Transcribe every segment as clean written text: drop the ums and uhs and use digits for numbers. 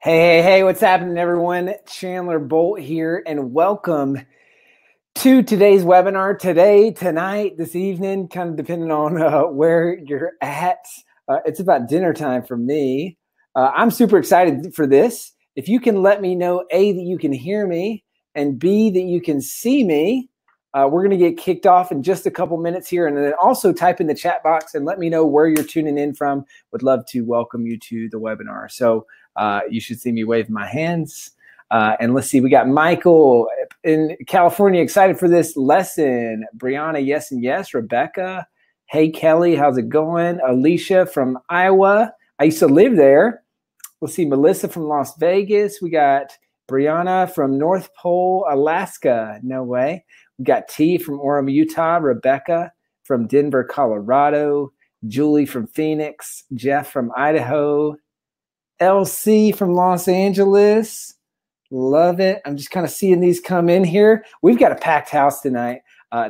Hey, what's happening, everyone? Chandler Bolt here, and welcome to today's webinar. Today, tonight, this evening, kind of depending on where you're at. It's about dinner time for me. I'm super excited for this. If you can let me know, A, that you can hear me, and B, that you can see me, we're going to get kicked off in just a couple minutes here. And then also type in the chat box and let me know where you're tuning in from. Would love to welcome you to the webinar. So you should see me wave my hands. And let's see, we got Michael in California excited for this lesson. Brianna, yes and yes. Rebecca, hey, Kelly, how's it going? Alicia from Iowa. I used to live there. Let's see, Melissa from Las Vegas. We got Brianna from North Pole, Alaska. No way. We got T from Orem, Utah. Rebecca from Denver, Colorado. Julie from Phoenix. Jeff from Idaho. LC from Los Angeles. Love it. I'm just kind of seeing these come in here. We've got a packed house tonight.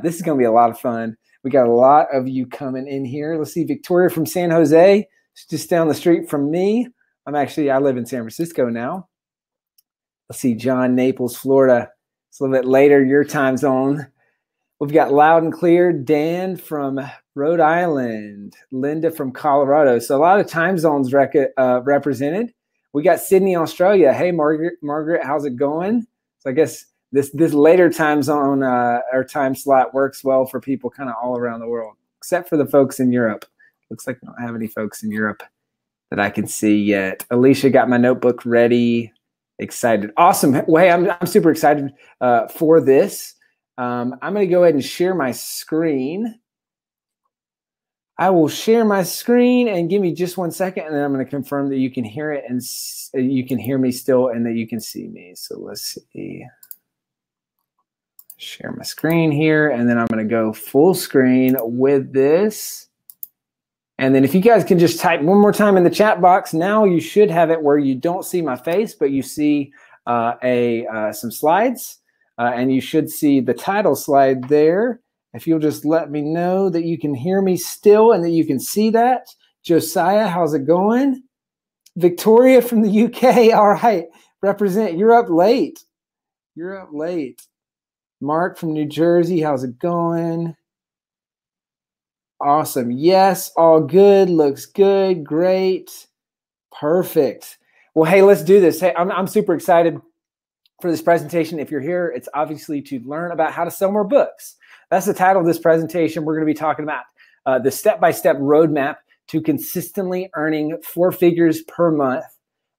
This is going to be a lot of fun. We got a lot of you coming in here. Let's see, Victoria from San Jose, just down the street from me. I live in San Francisco now. Let's see, John, Naples, Florida. It's a little bit later, your time zone. We've got loud and clear. Dan from Rhode Island. Linda from Colorado. So a lot of time zones represented. We got Sydney, Australia. Hey, Margaret, how's it going? So I guess this later time zone or time slot works well for people kind of all around the world, except for the folks in Europe. Looks like we don't have any folks in Europe that I can see yet. Alicia got my notebook ready. Excited. Awesome. Well, hey, I'm super excited for this. I'm going to go ahead and share my screen. I will share my screen and give me just 1 second, and then I'm going to confirm that you can hear it and you can hear me still and that you can see me. So let's see. Share my screen here, and then I'm going to go full screen with this. And then if you guys can just type one more time in the chat box, now you should have it where you don't see my face, but you see some slides, and you should see the title slide there. If you'll just let me know that you can hear me still and that you can see that. Josiah, how's it going? Victoria from the UK, all right. Represent, you're up late. You're up late. Mark from New Jersey, how's it going? Awesome. Yes, all good. Looks good. Great. Perfect. Well, hey, let's do this. Hey, I'm super excited for this presentation. If you're here, it's obviously to learn about how to sell more books. That's the title of this presentation. We're going to be talking about the step-by-step roadmap to consistently earning 4 figures per month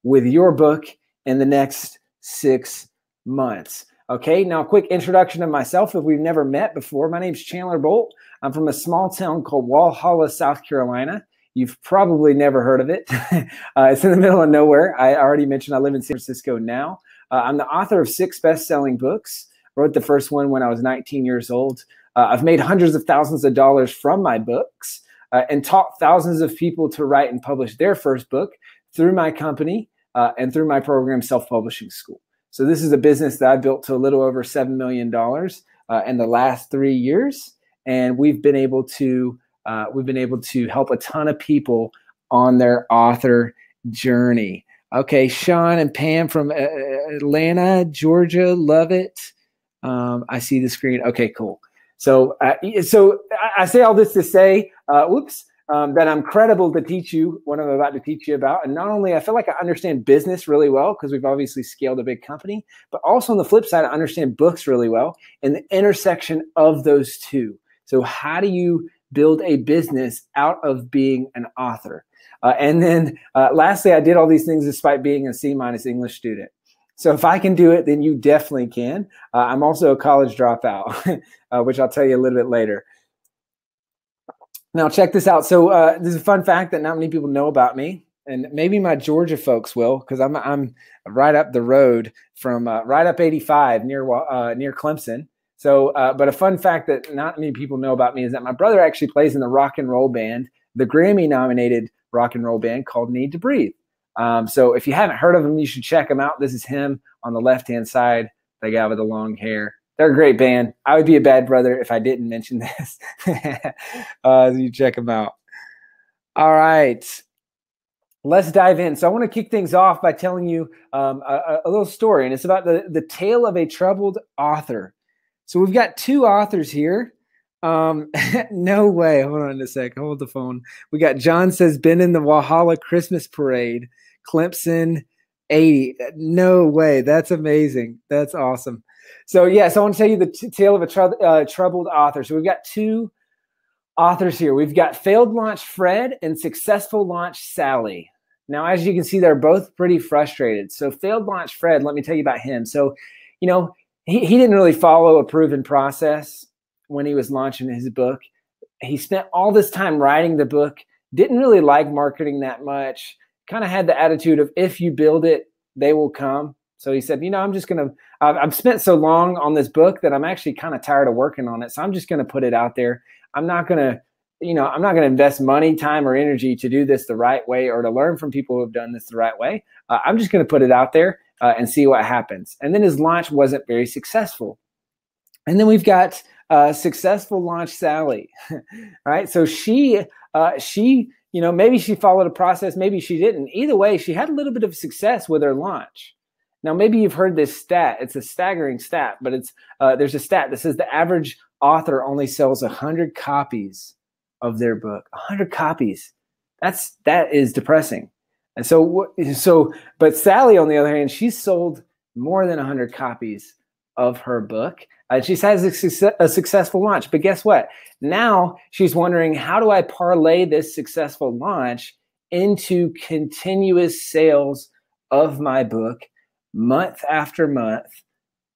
with your book in the next 6 months. Okay, now a quick introduction of myself if we've never met before. My name's Chandler Bolt. I'm from a small town called Walhalla, South Carolina. You've probably never heard of it. It's in the middle of nowhere. I already mentioned I live in San Francisco now. I'm the author of 6 best-selling books. Wrote the first one when I was 19 years old. I've made hundreds of thousands of dollars from my books and taught thousands of people to write and publish their first book through my company and through my program, Self-Publishing School. So this is a business that I built to a little over $7 million in the last 3 years, and we've been able to help a ton of people on their author journey. Okay, Sean and Pam from Atlanta, Georgia, love it. I see the screen. Okay, cool. So I say all this to say, that I'm credible to teach you what I'm about to teach you about. And not only I feel like I understand business really well because we've obviously scaled a big company, but also on the flip side, I understand books really well and the intersection of those two. So how do you build a business out of being an author? And then lastly, I did all these things despite being a C- English student. So if I can do it, then you definitely can. I'm also a college dropout, which I'll tell you a little bit later. Now, check this out. So this is a fun fact that not many people know about me, and maybe my Georgia folks will, because I'm right up the road from right up 85 near Clemson. So, but a fun fact that not many people know about me is that my brother actually plays in the rock and roll band, the Grammy-nominated rock and roll band called Need to Breathe. So if you haven't heard of him, you should check him out. This is him on the left-hand side, the guy with the long hair. They're a great band. I would be a bad brother if I didn't mention this. You check them out. All right. let's dive in. So I want to kick things off by telling you a little story, and it's about the tale of a troubled author. So we've got two authors here. No way. Hold on a sec. Hold the phone. We got John says, been in the Walhalla Christmas parade. Clemson 80. No way. That's amazing. That's awesome. So yes, I want to tell you the tale of a troubled author. So we've got two authors here. We've got failed launch Fred and successful launch Sally. Now, as you can see, they're both pretty frustrated. So failed launch Fred, let me tell you about him. So, you know, he didn't really follow a proven process when he was launching his book. He spent all this time writing the book, didn't really like marketing that much, kind of had the attitude of if you build it, they will come. So he said, you know, I've spent so long on this book that I'm actually kind of tired of working on it. So I'm just going to put it out there. I'm not going to invest money, time, or energy to do this the right way or to learn from people who have done this the right way. I'm just going to put it out there and see what happens. And then his launch wasn't very successful. And then we've got successful launch Sally, right? So she, maybe she followed a process, maybe she didn't. Either way, she had a little bit of success with her launch. Now, maybe you've heard this stat. It's a staggering stat, but there's a stat that says the average author only sells 100 copies of their book. 100 copies. That is depressing. And but Sally, on the other hand, she sold more than 100 copies of her book. She has a successful launch. But guess what? Now she's wondering, how do I parlay this successful launch into continuous sales of my book month after month,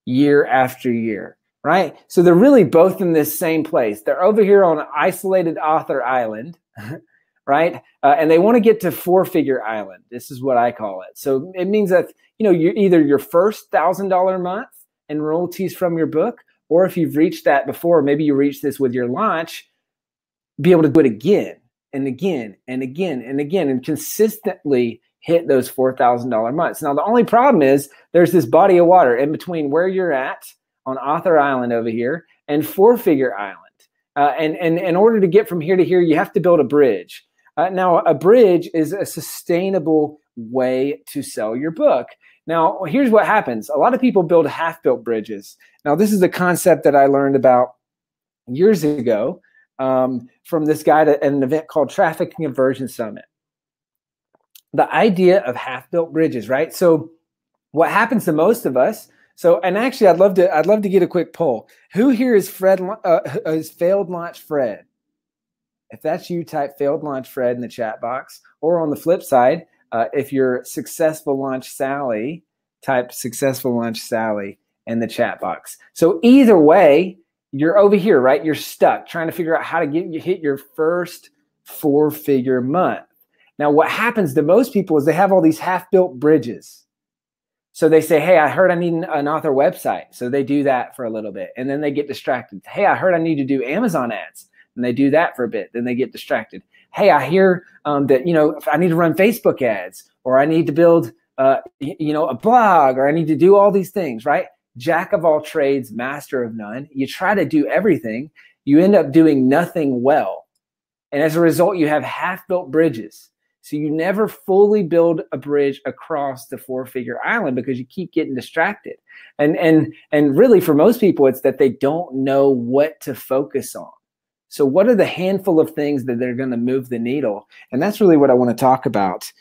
year after year, right? So they're really both in this same place. They're over here on an isolated author island, right? And they want to get to four-figure island. This is what I call it. So it means that, you're either your first $1,000 month in royalties from your book, or if you've reached that before, maybe you reached this with your launch, be able to do it again and again and again and again and consistently hit those $4,000 months. Now, the only problem is there's this body of water in between where you're at on Author Island over here and Four-Figure Island. And in order to get from here to here, you have to build a bridge. Now, a bridge is a sustainable way to sell your book. Now, here's what happens. A lot of people build half-built bridges. Now, this is a concept that I learned about years ago from this guy at an event called Traffic Conversion Summit. The idea of half-built bridges, right? So what happens to most of us, and actually I'd love to get a quick poll. Who here is failed launch Fred? If that's you, type failed launch Fred in the chat box. Or on the flip side, if you're successful launch Sally, type successful launch Sally in the chat box. So either way, you're over here, right? You're stuck trying to figure out how to hit your first four-figure month. Now, what happens to most people is they have all these half-built bridges. So they say, hey, I heard I need an author website. So they do that for a little bit, and then they get distracted. Hey, I heard I need to do Amazon ads, and they do that for a bit. Then they get distracted. Hey, I hear that, if I need to run Facebook ads, or I need to build, a blog, or I need to do all these things, right? Jack of all trades, master of none. You try to do everything. You end up doing nothing well. And as a result, you have half-built bridges. So you never fully build a bridge across the four-figure island because you keep getting distracted. And really for most people, it's that they don't know what to focus on. So what are the handful of things that they're going to move the needle? And that's really what I want to talk about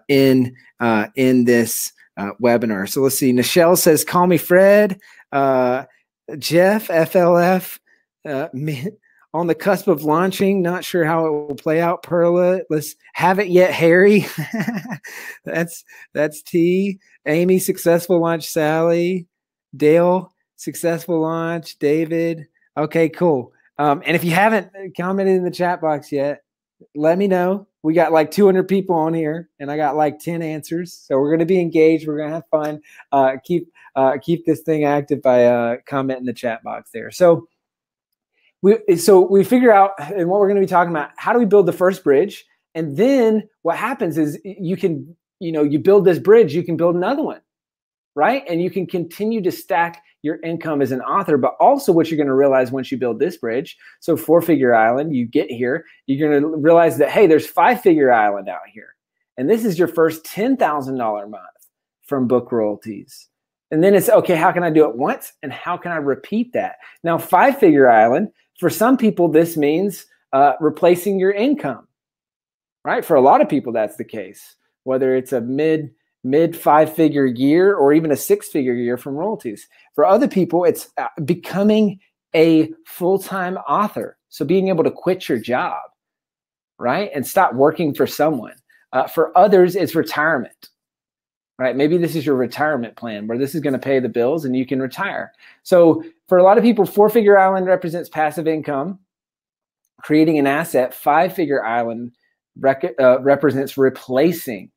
in this webinar. So let's see. Nichelle says, call me Fred. Jeff, FLF, on the cusp of launching, not sure how it will play out. Perla, let's have it yet, Harry. That's T. Amy, successful launch. Sally, Dale, successful launch. David, okay, cool. And if you haven't commented in the chat box yet, let me know. We got like 200 people on here, and I got like 10 answers. So we're going to be engaged. We're going to have fun. Keep this thing active by comment in the chat box there. So we figure out, and what we're going to be talking about, how do we build the first bridge? And then what happens is you build this bridge, you can build another one, right? And you can continue to stack your income as an author, but also what you're going to realize once you build this bridge. So four-figure island, you get here, you're going to realize that, hey, there's five-figure island out here. And this is your first $10,000 month from book royalties. And then it's, okay, how can I do it once? And how can I repeat that? Now, 5-figure island, for some people, this means replacing your income, right? For a lot of people, that's the case, whether it's a mid 5-figure year or even a 6-figure year from royalties. For other people, it's becoming a full-time author. So being able to quit your job, right? And stop working for someone. For others, it's retirement, right? Maybe this is your retirement plan where this is going to pay the bills and you can retire. So for a lot of people, 4-figure island represents passive income, creating an asset. 5-figure island represents replacing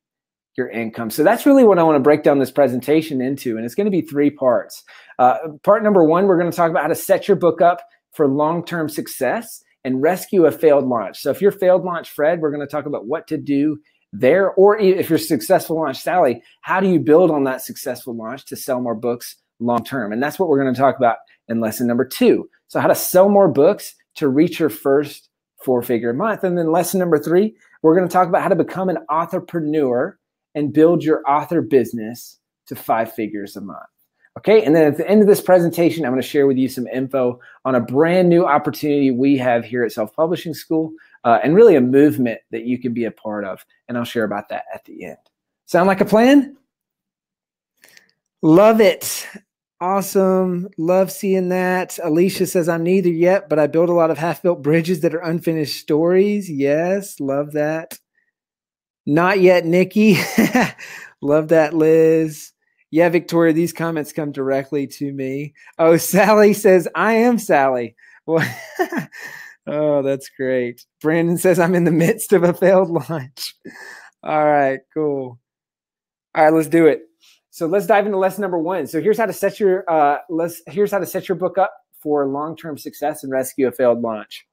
your income. So that's really what I want to break down this presentation into. And it's going to be 3 parts. Part number 1, we're going to talk about how to set your book up for long-term success and rescue a failed launch. So if you're failed launch Fred, we're going to talk about what to do there. Or if you're successful launch Sally, how do you build on that successful launch to sell more books long-term? And that's what we're going to talk about in lesson number 2. So how to sell more books to reach your first 4-figure month. And then lesson number 3, we're going to talk about how to become an authorpreneur and build your author business to 5 figures a month. Okay, and then at the end of this presentation, I'm going to share with you some info on a brand new opportunity we have here at Self Publishing School, and really a movement that you can be a part of. And I'll share about that at the end. Sound like a plan? Love it. Awesome. Love seeing that. Alicia says, I'm neither yet, but I build a lot of half-built bridges that are unfinished stories. Yes, love that. Not yet, Nikki. Love that, Liz. Yeah, Victoria, these comments come directly to me. Oh, Sally says, I am Sally. Well, oh, that's great. Brandon says, I'm in the midst of a failed launch. All right, cool. All right, let's do it. So let's dive into lesson number 1. So here's how to set your book up for long-term success and rescue a failed launch.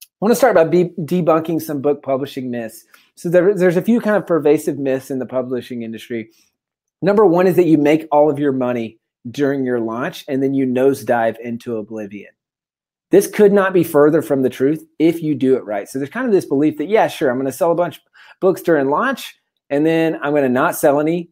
I want to start by debunking some book publishing myths. So there's a few kind of pervasive myths in the publishing industry. Number 1 is that you make all of your money during your launch and then you nosedive into oblivion. This could not be further from the truth if you do it right. So there's kind of this belief that, yeah, sure, I'm going to sell a bunch of books during launch and then I'm going to not sell any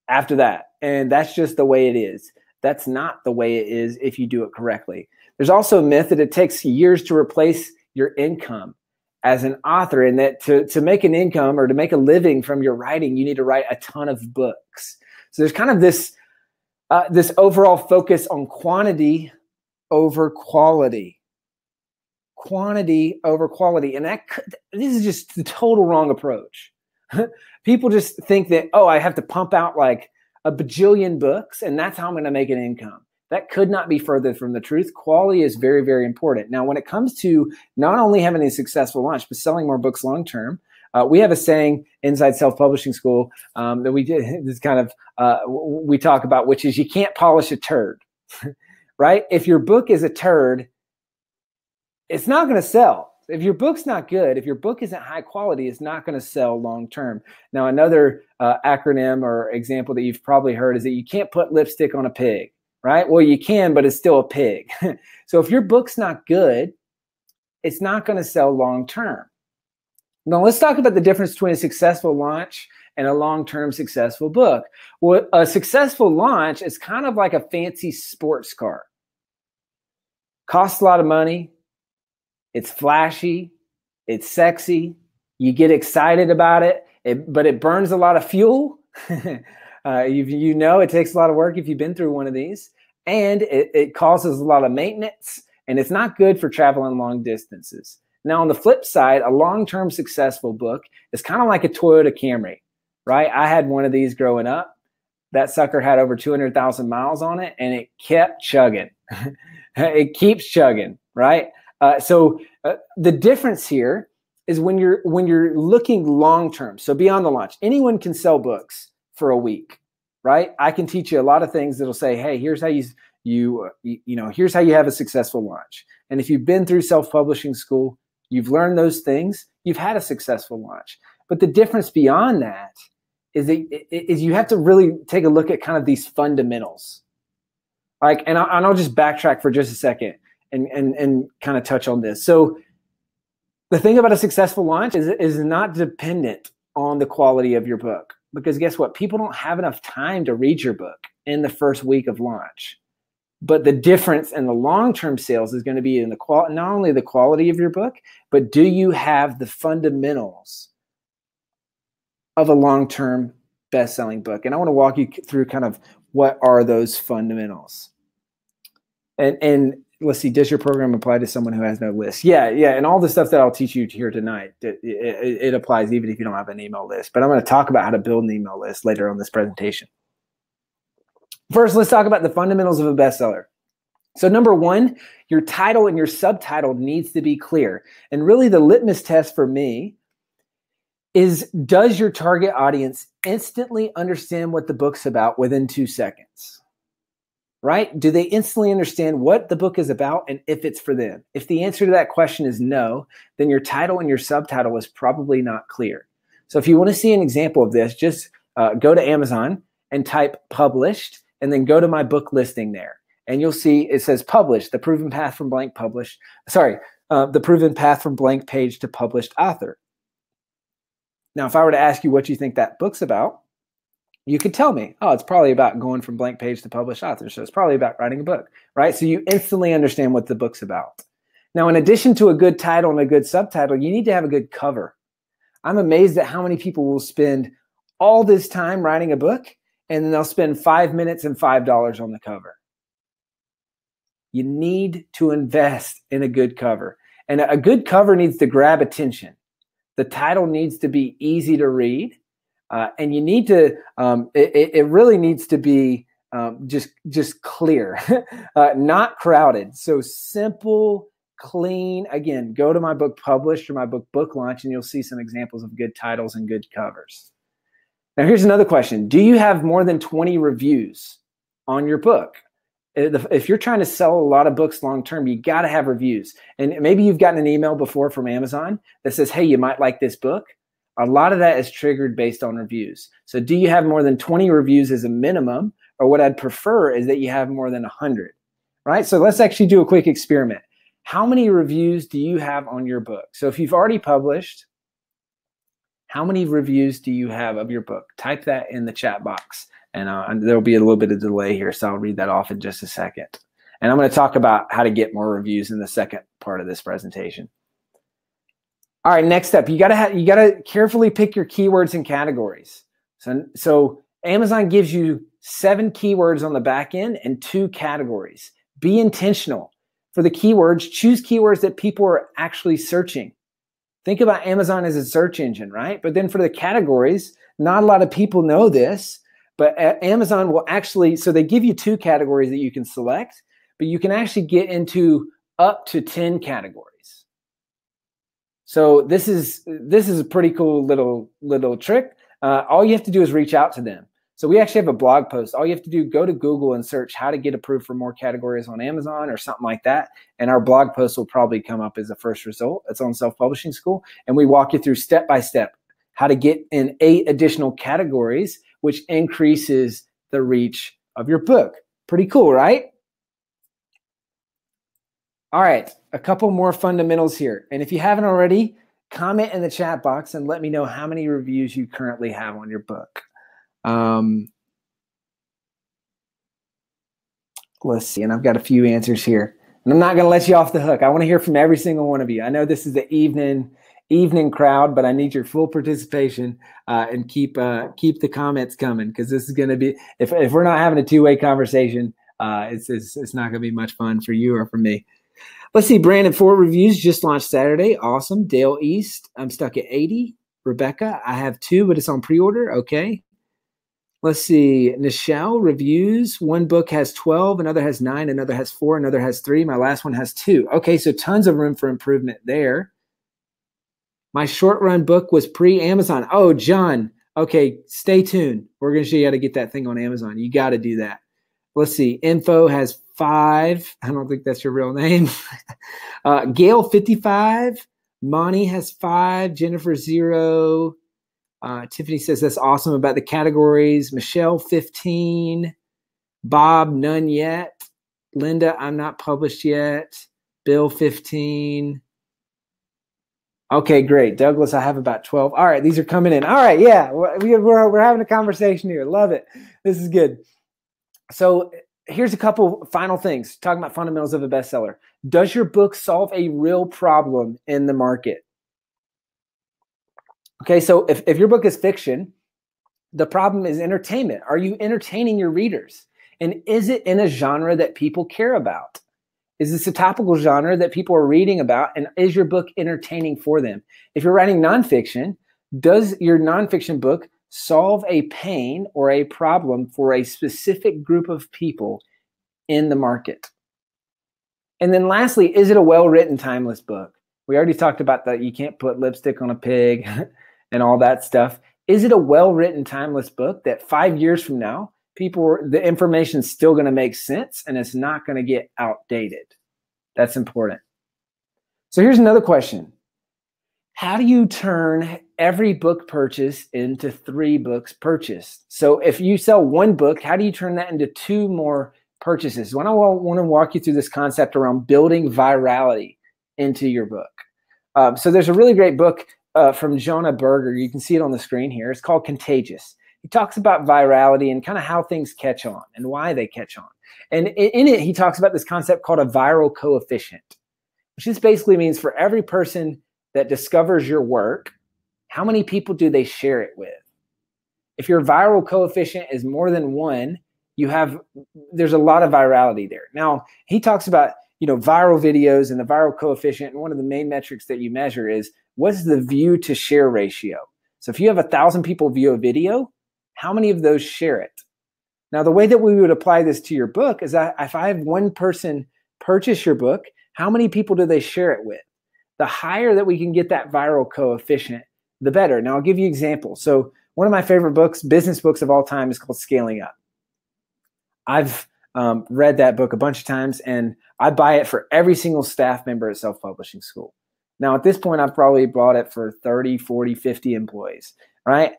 after that. And that's just the way it is. That's not the way it is if you do it correctly. There's also a myth that it takes years to replace your income as an author, and that to make an income or to make a living from your writing, you need to write a ton of books. So there's kind of this overall focus on quantity over quality. Quantity over quality. And this is just the total wrong approach. People just think that, oh, I have to pump out like a bajillion books and that's how I'm going to make an income. That could not be further from the truth. Quality is very, very important. Now, when it comes to not only having a successful launch, but selling more books long-term, we have a saying inside Self-Publishing School that we did this kind of, we talk about, which is you can't polish a turd, right? If your book is a turd, it's not going to sell. If your book's not good, if your book isn't high quality, it's not going to sell long-term. Now, another acronym or example that you've probably heard is that you can't put lipstick on a pig. Right? Well, you can, but it's still a pig. So if your book's not good, it's not going to sell long-term. Now, let's talk about the difference between a successful launch and a long-term successful book. Well, a successful launch is kind of like a fancy sports car. Costs a lot of money. It's flashy. It's sexy. You get excited about it, but it burns a lot of fuel. You know, it takes a lot of work if you've been through one of these, and it causes a lot of maintenance, and it's not good for traveling long distances. Now, on the flip side, a long-term successful book is kind of like a Toyota Camry, right? I had one of these growing up. That sucker had over 200,000 miles on it, and it kept chugging. It keeps chugging, right? So the difference here is when you're looking long-term, so beyond the launch, anyone can sell books for a week, right? I can teach you a lot of things that'll say, hey, here's how here's how you have a successful launch. And if you've been through self-publishing school, you've learned those things, you've had a successful launch. But the difference beyond that is you have to really take a look at kind of these fundamentals. Like, and I'll just backtrack for just a second and kind of touch on this. So the thing about a successful launch is not dependent on the quality of your book. Because guess what? People don't have enough time to read your book in the first week of launch. But the difference in the long-term sales is going to be in the not only the quality of your book, but do you have the fundamentals of a long-term best-selling book? And I want to walk you through kind of what are those fundamentals. And let's see, does your program apply to someone who has no list? Yeah. And all the stuff that I'll teach you here tonight, it applies even if you don't have an email list. But I'm going to talk about how to build an email list later on this presentation. First, let's talk about the fundamentals of a bestseller. So number one, your title and your subtitle needs to be clear. And really the litmus test for me is, does your target audience instantly understand what the book's about within 2 seconds? Right? Do they instantly understand what the book is about and if it's for them? If the answer to that question is no, then your title and your subtitle is probably not clear. So if you want to see an example of this, just go to Amazon and type published, and then go to my book listing there. And you'll see it says published, the proven path from blank the proven path from blank page to published author. Now, if I were to ask you what you think that book's about, you could tell me, oh, it's probably about going from blank page to published author. So it's probably about writing a book, right? So you instantly understand what the book's about. Now, in addition to a good title and a good subtitle, you need to have a good cover. I'm amazed at how many people will spend all this time writing a book, and then they'll spend 5 minutes and $5 on the cover. You need to invest in a good cover. And a good cover needs to grab attention. The title needs to be easy to read. And you need to, it really needs to be just clear, not crowded. So simple, clean. Again, go to my book Published or my book Launch, and you'll see some examples of good titles and good covers. Now, here's another question. Do you have more than 20 reviews on your book? If you're trying to sell a lot of books long-term, you got to have reviews. And maybe you've gotten an email before from Amazon that says, hey, you might like this book. A lot of that is triggered based on reviews. So do you have more than 20 reviews as a minimum? Or what I'd prefer is that you have more than 100, right? So let's actually do a quick experiment. How many reviews do you have on your book? So if you've already published, how many reviews do you have of your book? Type that in the chat box. And there'll be a little bit of delay here, so I'll read that off in just a second. And I'm going to talk about how to get more reviews in the second part of this presentation. All right, next up, you gotta carefully pick your keywords and categories. So Amazon gives you 7 keywords on the back end and 2 categories. Be intentional. For the keywords, choose keywords that people are actually searching. Think about Amazon as a search engine, right? But then for the categories, not a lot of people know this, but Amazon will actually, so they give you 2 categories that you can select, but you can actually get into up to 10 categories. So this is a pretty cool little trick. All you have to do is reach out to them. So we actually have a blog post. All you have to do, go to Google and search how to get approved for more categories on Amazon or something like that. And our blog post will probably come up as a first result. It's on Self-Publishing School. And we walk you through step by step how to get in 8 additional categories, which increases the reach of your book. Pretty cool, right? All right, a couple more fundamentals here. And if you haven't already, comment in the chat box and let me know how many reviews you currently have on your book. Let's see, and I've got a few answers here. And I'm not going to let you off the hook. I want to hear from every single one of you. I know this is the evening crowd, but I need your full participation and keep the comments coming, because this is going to be, if we're not having a two-way conversation, it's not going to be much fun for you or for me. Let's see, Brandon, 4 reviews just launched Saturday. Awesome. Dale East, I'm stuck at 80. Rebecca, I have 2, but it's on pre-order. Okay. Let's see, Nichelle, reviews. One book has 12, another has 9, another has 4, another has 3. My last one has 2. Okay, so tons of room for improvement there. My short run book was pre-Amazon. Oh, John, okay, stay tuned. We're going to show you how to get that thing on Amazon. You got to do that. Let's see, Info has 5. I don't think that's your real name. Gail, 55. Monty has 5. Jennifer, 0. Tiffany says that's awesome about the categories. Michelle, 15. Bob, none yet. Linda, I'm not published yet. Bill, 15. Okay, great. Douglas, I have about 12. All right, these are coming in. All right, yeah, we're having a conversation here. Love it. This is good. So here's a couple final things, talking about fundamentals of a bestseller. Does your book solve a real problem in the market? Okay, so if your book is fiction, the problem is entertainment. Are you entertaining your readers? And is it in a genre that people care about? Is this a topical genre that people are reading about? And is your book entertaining for them? If you're writing nonfiction, does your nonfiction book solve a pain or a problem for a specific group of people in the market? And then lastly, is it a well-written, timeless book? We already talked about that you can't put lipstick on a pig and all that stuff. Is it a well-written, timeless book that 5 years from now, the information's still going to make sense and it's not going to get outdated? That's important. So here's another question. How do you turn every book purchase into 3 books purchased? So if you sell 1 book, how do you turn that into 2 more purchases? I want to walk you through this concept around building virality into your book. So there's a really great book from Jonah Berger. You can see it on the screen here. It's called Contagious. He talks about virality and kind of how things catch on and why they catch on. And in it, he talks about this concept called a viral coefficient, which just basically means for every person that discovers your work, how many people do they share it with? If your viral coefficient is more than 1, there's a lot of virality there. Now, he talks about, viral videos and the viral coefficient. And one of the main metrics that you measure is what's the view to share ratio. So if you have 1,000 people view a video, how many of those share it? Now, the way that we would apply this to your book is that if I have 1 person purchase your book, how many people do they share it with? The higher that we can get that viral coefficient, the better. Now, I'll give you examples. So one of my favorite books, business books of all time, is called Scaling Up. I've read that book a bunch of times, and I buy it for every single staff member at Self Publishing School. Now, at this point, I've probably bought it for 30, 40, 50 employees, right?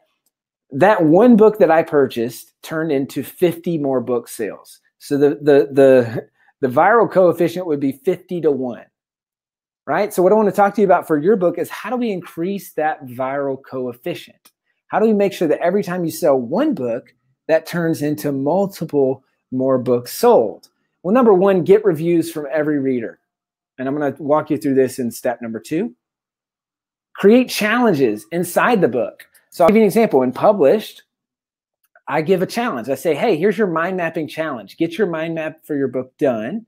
That 1 book that I purchased turned into 50 more book sales. So the viral coefficient would be 50 to 1, right? So what I want to talk to you about for your book is how do we increase that viral coefficient? How do we make sure that every time you sell 1 book, that turns into multiple more books sold? Well, number 1, get reviews from every reader. And I'm going to walk you through this in step number 2. Create challenges inside the book. So I'll give you an example. In Published, I give a challenge. I say, hey, here's your mind mapping challenge. Get your mind map for your book done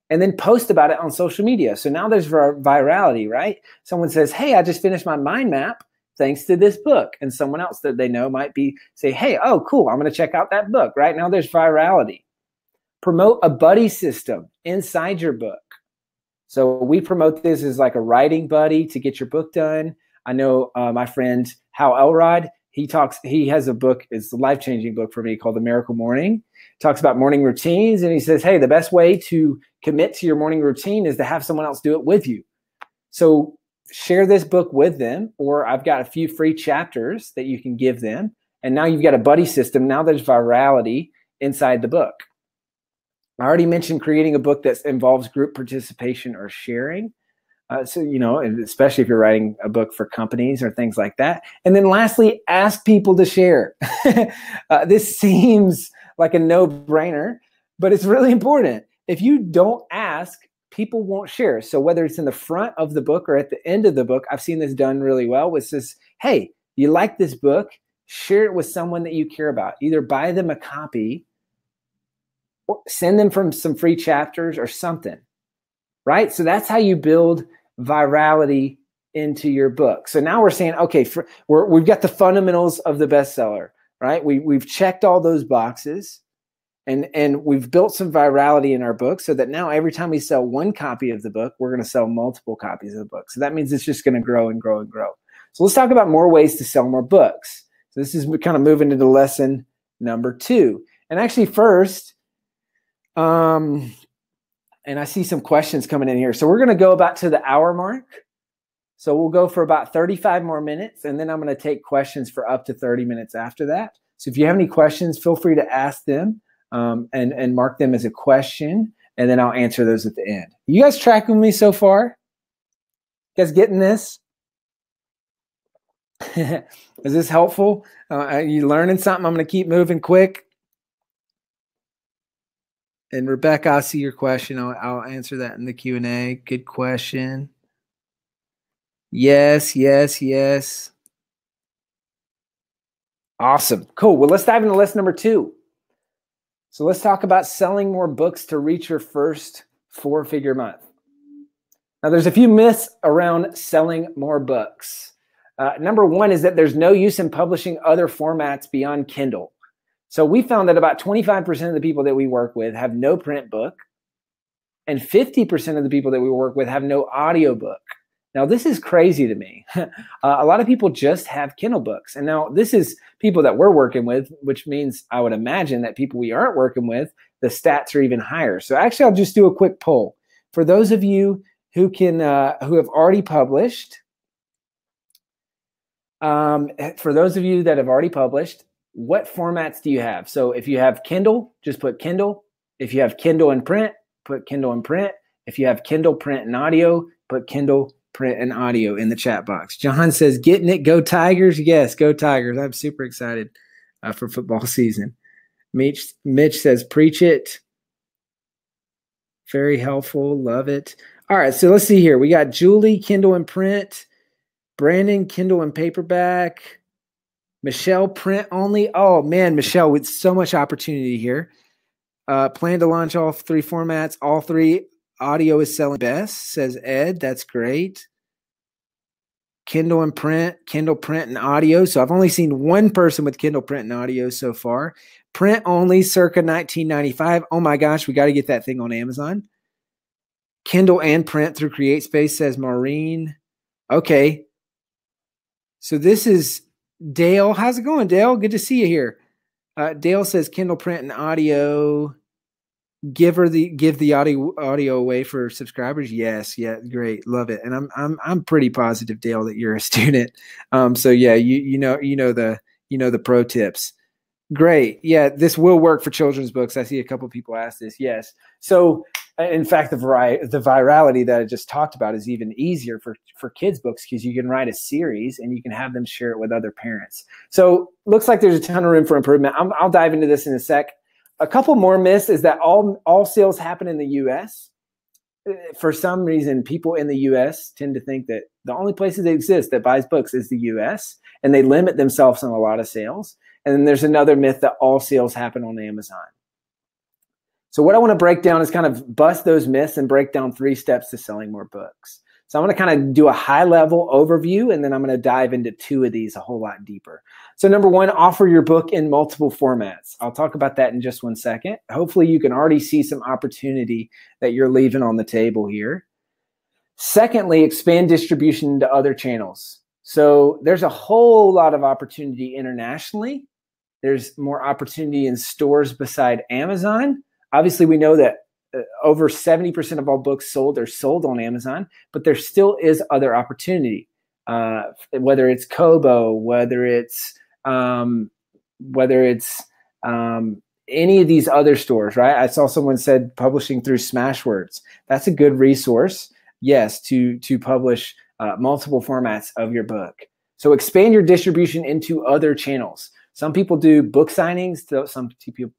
and then post about it on social media. So now there's virality, right? Someone says, hey, I just finished my mind map thanks to this book. And someone else that they know might say, hey, oh, cool, I'm going to check out that book. Right now there's virality. Promote a buddy system inside your book. So we promote this as like a writing buddy to get your book done. I know my friend Hal Elrod, he has a book, it's a life-changing book for me called The Miracle Morning. Talks about morning routines, and he says, hey, the best way to commit to your morning routine is to have someone else do it with you. So share this book with them, or I've got a few free chapters that you can give them. And now you've got a buddy system. Now there's virality inside the book. I already mentioned creating a book that involves group participation or sharing. So, especially if you're writing a book for companies or things like that. And then lastly, ask people to share. This seems like a no-brainer, but it's really important. If you don't ask, people won't share. So whether it's in the front of the book or at the end of the book, I've seen this done really well, which says, hey, you like this book, share it with someone that you care about. Either buy them a copy or send them from some free chapters or something, right? So that's how you build virality into your book. So now we're saying, okay, we've got the fundamentals of the bestseller, right? We've checked all those boxes, and we've built some virality in our book so that now every time we sell 1 copy of the book, we're going to sell multiple copies of the book. So that means it's just going to grow and grow and grow. So let's talk about more ways to sell more books. So this is kind of moving into lesson number 2. And actually first, and I see some questions coming in here. So we're going to go about to the hour mark. So we'll go for about 35 more minutes, and then I'm going to take questions for up to 30 minutes after that. So if you have any questions, feel free to ask them and mark them as a question, and then I'll answer those at the end. You guys tracking with me so far? You guys getting this? Is this helpful? Are you learning something? I'm going to keep moving quick. And Rebecca, I see your question. I'll answer that in the Q&A. Good question. Yes, yes, yes. Awesome. Cool. Well, let's dive into lesson number 2. So let's talk about selling more books to reach your first 4-figure month. Now, there's a few myths around selling more books. Number 1 is that there's no use in publishing other formats beyond Kindle. So we found that about 25% of the people that we work with have no print book, and 50% of the people that we work with have no audiobook. Now, this is crazy to me. A lot of people just have Kindle books. And now this is people that we're working with, which means I would imagine that people we aren't working with, the stats are even higher. So actually, I'll just do a quick poll. For those of you who have already published, for those of you that have already published, what formats do you have? So if you have Kindle, just put Kindle. If you have Kindle and print, put Kindle and print. If you have Kindle, print, and audio, put Kindle, print, and audio in the chat box. John says, getting it, go Tigers. Yes, go Tigers. I'm super excited for football season. Mitch says, preach it. Very helpful. Love it. All right, so let's see here. We got Julie, Kindle and print. Brandon, Kindle and paperback. Michelle, print only. Oh, man, Michelle, with so much opportunity here. Plan to launch all 3 formats. All 3 audio is selling best, says Ed. That's great. Kindle and print, Kindle, print, and audio. So I've only seen one person with Kindle, print, and audio so far. Print only, circa 1995. Oh, my gosh, we got to get that thing on Amazon. Kindle and print through CreateSpace, says Maureen. Okay. So this is Dale. How's it going, Dale? Good to see you here. Dale says Kindle, print, and audio. Give the audio away for subscribers. Yes, yeah, great, love it. And I'm pretty positive, Dale, that you're a student. So yeah, you know the pro tips. Great. Yeah, this will work for children's books. I see a couple people ask this. Yes. So in fact, the virality that I just talked about is even easier for kids books because you can write a series and you can have them share it with other parents. So looks like there's a ton of room for improvement. I'll dive into this in a sec. A couple more myths is that all sales happen in the U.S. For some reason, people in the U.S. tend to think that the only places that exist that buys books is the U.S. and they limit themselves on a lot of sales. And then there's another myth that all sales happen on Amazon. So what I want to break down is kind of bust those myths and break down 3 steps to selling more books. So I'm going to kind of do a high-level overview, and then I'm going to dive into 2 of these a whole lot deeper. So number 1, offer your book in multiple formats. I'll talk about that in just 1 second. Hopefully you can already see some opportunity that you're leaving on the table here. Secondly, expand distribution into other channels. So there's a whole lot of opportunity internationally. There's more opportunity in stores beside Amazon. Obviously, we know that over 70% of all books sold are sold on Amazon, but there still is other opportunity, whether it's Kobo, whether it's any of these other stores, right? I saw someone said publishing through Smashwords. That's a good resource, yes, to publish multiple formats of your book. So expand your distribution into other channels. Some people do book signings. Some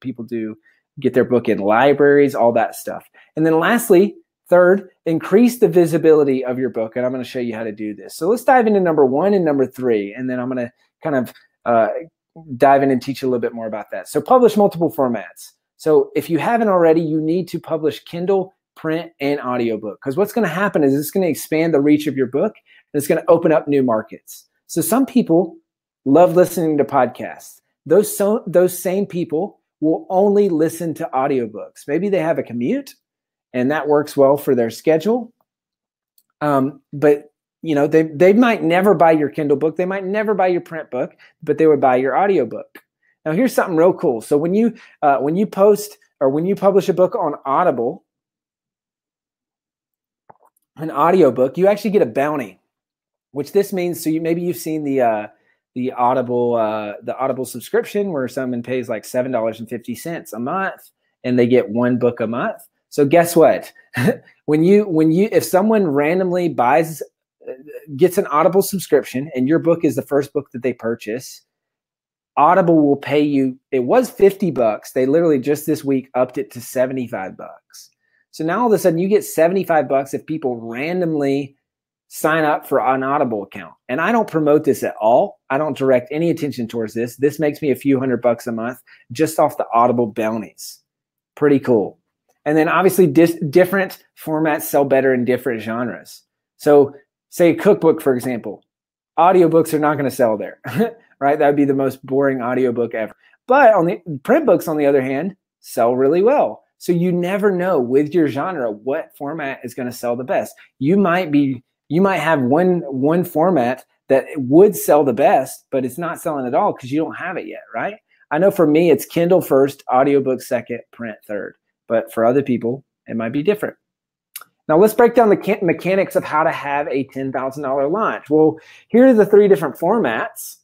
people do get their book in libraries, all that stuff. And then lastly, third, increase the visibility of your book. And I'm going to show you how to do this. So let's dive into number 1 and number 3. And then I'm going to kind of dive in and teach you a little bit more about that. So publish multiple formats. So if you haven't already, you need to publish Kindle, print, and audiobook. Because what's going to happen is it's going to expand the reach of your book, and it's going to open up new markets. So some people love listening to podcasts. Those same people will only listen to audiobooks. Maybe they have a commute, and that works well for their schedule. But you know, they might never buy your Kindle book. They might never buy your print book, but they would buy your audiobook. Now, here's something real cool. So when you post or when you publish a book on Audible, an audiobook, you actually get a bounty, which this means, so maybe you've seen the Audible subscription where someone pays like $7.50 a month and they get 1 book a month. So guess what? If someone randomly buys gets an Audible subscription and your book is the first book that they purchase, Audible will pay you, it was $50. They literally just this week upped it to $75. So now all of a sudden you get $75 if people randomly sign up for an Audible account. And I don't promote this at all. I don't direct any attention towards this. This makes me a few $100 a month just off the Audible bounties. Pretty cool. And then obviously different formats sell better in different genres. So say a cookbook, for example, audiobooks are not going to sell there, right? That would be the most boring audiobook ever. But on the print books, on the other hand, sell really well. So you never know with your genre what format is going to sell the best. You might have one format that would sell the best, but it's not selling at all because you don't have it yet, right? I know for me, it's Kindle first, audiobook second, print third. But for other people, it might be different. Now let's break down the mechanics of how to have a $10,000 launch. Well, here are the 3 different formats.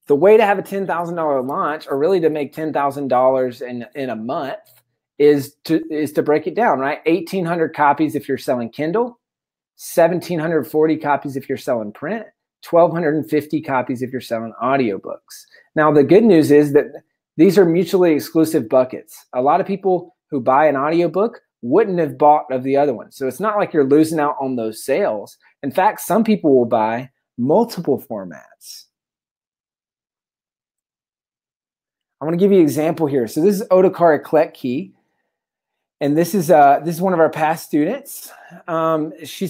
The way to have a $10,000 launch, or really to make $10,000 in a month, is to break it down, right? 1,800 copies if you're selling Kindle, 1,740 copies if you're selling print, 1,250 copies if you're selling audiobooks. Now, the good news is that these are mutually exclusive buckets. A lot of people who buy an audiobook wouldn't have bought of the other one. So it's not like you're losing out on those sales. In fact, some people will buy multiple formats. I want to give you an example here. So this is Otakar Ekletki, and this is one of our past students. She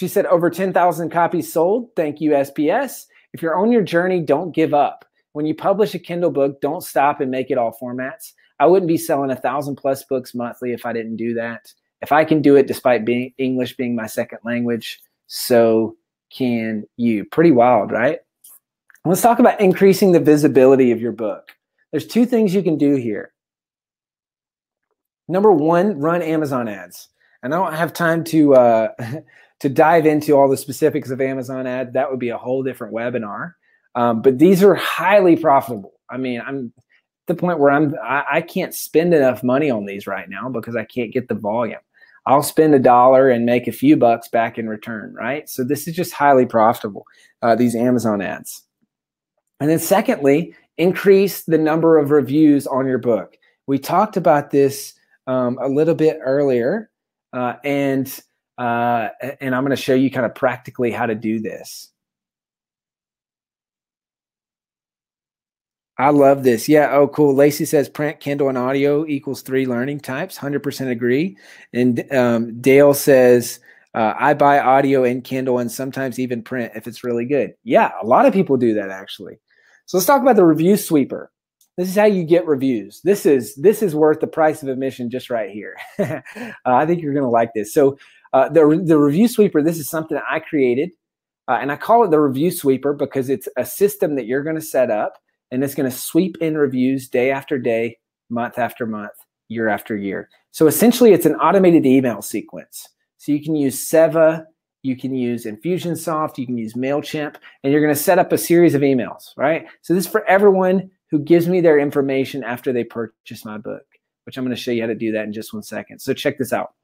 said over 10,000 copies sold. Thank you, SPS. If you're on your journey, don't give up. When you publish a Kindle book, don't stop and make it all formats. I wouldn't be selling 1,000+ books monthly if I didn't do that. If I can do it despite English being my second language, so can you. Pretty wild, right? Let's talk about increasing the visibility of your book. There's 2 things you can do here. Number 1, run Amazon ads. And I don't have time to dive into all the specifics of Amazon ads. That would be a whole different webinar. But these are highly profitable. I mean, I'm at the point where I can't spend enough money on these right now because I can't get the volume. I'll spend $1 and make a few bucks back in return, right? So this is just highly profitable, these Amazon ads. And then secondly, increase the number of reviews on your book. We talked about this a little bit earlier, and I'm going to show you kind of practically how to do this. I love this. Yeah. Oh, cool. Lacey says print, Kindle, and audio equals 3 learning types. 100% agree. And Dale says, I buy audio and Kindle and sometimes even print if it's really good. Yeah, a lot of people do that actually. So let's talk about the review sweeper. This is how you get reviews. This is worth the price of admission just right here. I think you're going to like this. So the review sweeper, this is something that I created, and I call it the review sweeper because it's a system that you're going to set up. And it's going to sweep in reviews day after day, month after month, year after year. So essentially, it's an automated email sequence. So you can use Seva, you can use Infusionsoft, you can use MailChimp, and you're going to set up a series of emails, right? So this is for everyone who gives me their information after they purchase my book, which I'm going to show you how to do that in just 1 second. So check this out.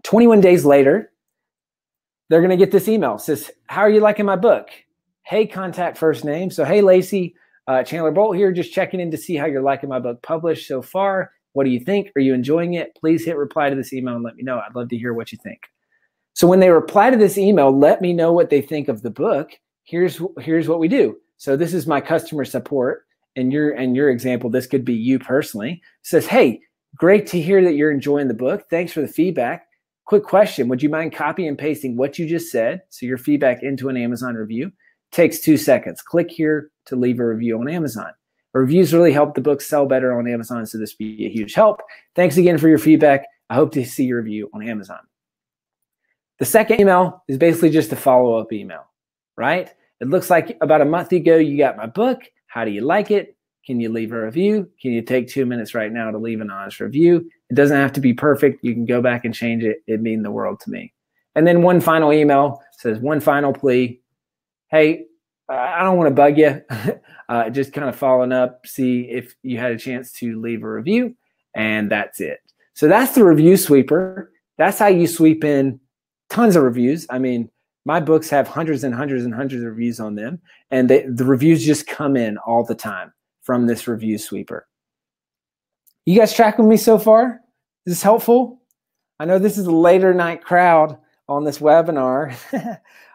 21 days later, they're going to get this email. It says, how are you liking my book? Hey, contact first name. So, hey, Lacey. Chandler Bolt here, just checking in to see how you're liking my book published so far. What do you think? Are you enjoying it? Please hit reply to this email and let me know. I'd love to hear what you think. So when they reply to this email, let me know what they think of the book. Here's what we do. So this is my customer support. In your example, this could be you personally. It says, hey, great to hear that you're enjoying the book. Thanks for the feedback. Quick question. Would you mind copy and pasting what you just said? So your feedback into an Amazon review. Takes 2 seconds. Click here to leave a review on Amazon. Reviews really help the book sell better on Amazon, so this would be a huge help. Thanks again for your feedback. I hope to see your review on Amazon. The second email is basically just a follow-up email, right? It looks like about a month ago, you got my book. How do you like it? Can you leave a review? Can you take 2 minutes right now to leave an honest review? It doesn't have to be perfect. You can go back and change it. It'd mean the world to me. And then one final email says, one final plea. Hey, I don't want to bug you. Just kind of following up, see if you had a chance to leave a review, and that's it. So that's the review sweeper. That's how you sweep in tons of reviews. I mean, My books have hundreds and hundreds and hundreds of reviews on them, and the reviews just come in all the time from this review sweeper. You guys tracking with me so far? Is this helpful? I know this is a later night crowd on this webinar,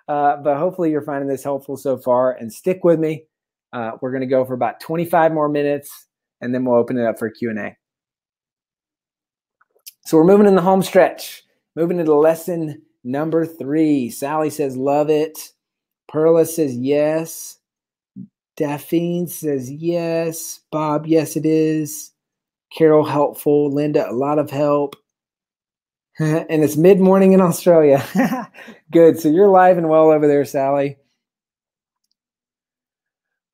but hopefully you're finding this helpful so far, and stick with me. We're going to go for about 25 more minutes, and then we'll open it up for Q&A. So we're moving in the home stretch, moving into lesson number 3. Sally says, love it. Perla says, yes. Daphne says, yes. Bob, yes, it is. Carol, helpful. Linda, a lot of help. And it's mid-morning in Australia. Good. So you're live and well over there, Sally.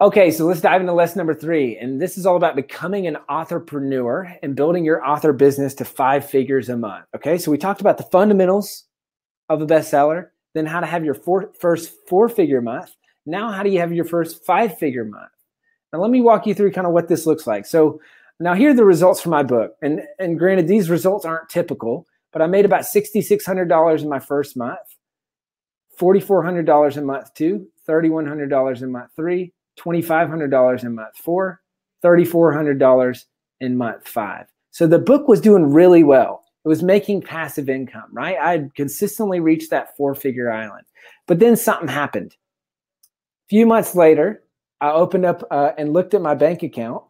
Okay, so let's dive into lesson number 3. And this is all about becoming an authorpreneur and building your author business to 5 figures a month. Okay, so we talked about the fundamentals of a bestseller, then how to have your first 4-figure month. Now, how do you have your first 5-figure month? Now, let me walk you through kind of what this looks like. So now here are the results from my book. And granted, these results aren't typical, but I made about $6,600 in my first month, $4,400 in month 2, $3,100 in month 3, $2,500 in month 4, $3,400 in month 5. So the book was doing really well. It was making passive income, right? I'd consistently reached that 4-figure island. But then something happened. A few months later, I opened up and looked at my bank account,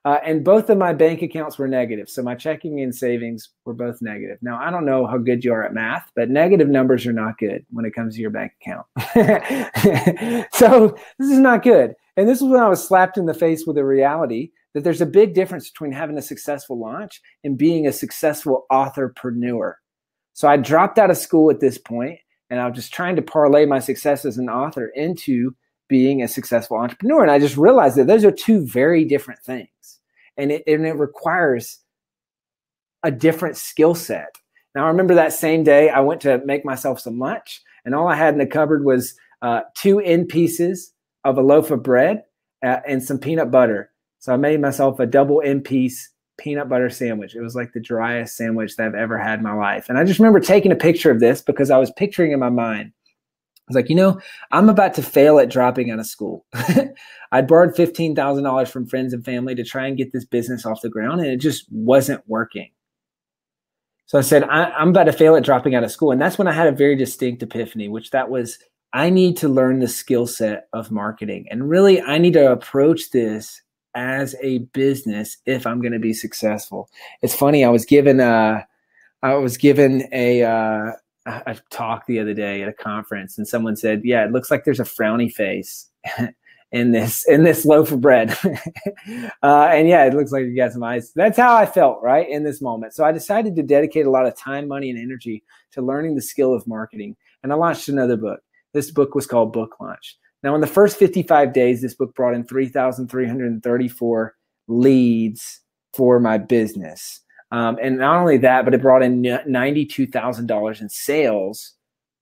and both of my bank accounts were negative. So my checking and savings were both negative. Now, I don't know how good you are at math, but negative numbers are not good when it comes to your bank account. So this is not good. And this is when I was slapped in the face with the reality that there's a big difference between having a successful launch and being a successful authorpreneur. So I dropped out of school at this point, and I was just trying to parlay my success as an author into being a successful entrepreneur. And I just realized that those are 2 very different things. And it requires a different skill set. Now, I remember that same day I went to make myself some lunch, and all I had in the cupboard was 2 end pieces of a loaf of bread and some peanut butter. So I made myself a double end piece peanut butter sandwich. It was like the driest sandwich that I've ever had in my life. And I just remember taking a picture of this because I was picturing in my mind. I was like, you know, I'm about to fail at dropping out of school. I'd borrowed $15,000 from friends and family to try and get this business off the ground, and it just wasn't working. So I said, I'm about to fail at dropping out of school. And that's when I had a very distinct epiphany, which that was, I need to learn the skill set of marketing. And really, I need to approach this as a business if I'm going to be successful. It's funny. I was given a talk the other day at a conference, and someone said, yeah, it looks like there's a frowny face in this loaf of bread. And yeah, it looks like you got some eyes. That's how I felt right in this moment. So I decided to dedicate a lot of time, money, and energy to learning the skill of marketing. And I launched another book. This book was called Book Launch. Now, in the first 55 days, this book brought in 3,334 leads for my business. And not only that, but it brought in $92,000 in sales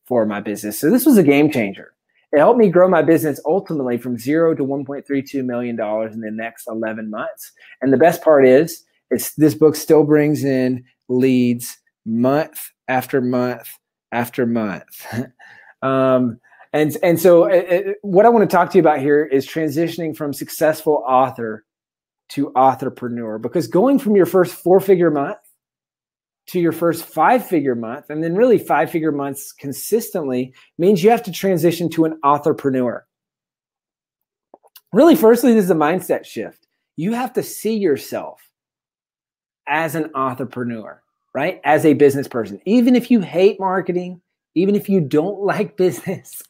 for my business. So this was a game changer. It helped me grow my business ultimately from 0 to $1.32 million in the next 11 months. And the best part is this book still brings in leads month after month after month. And so what I want to talk to you about here is transitioning from successful author to authorpreneur, because going from your first 4-figure month to your first 5-figure month, and then really 5-figure months consistently, means you have to transition to an authorpreneur. Really, firstly, this is a mindset shift. You have to see yourself as an authorpreneur, right? As a business person. Even if you hate marketing, even if you don't like business,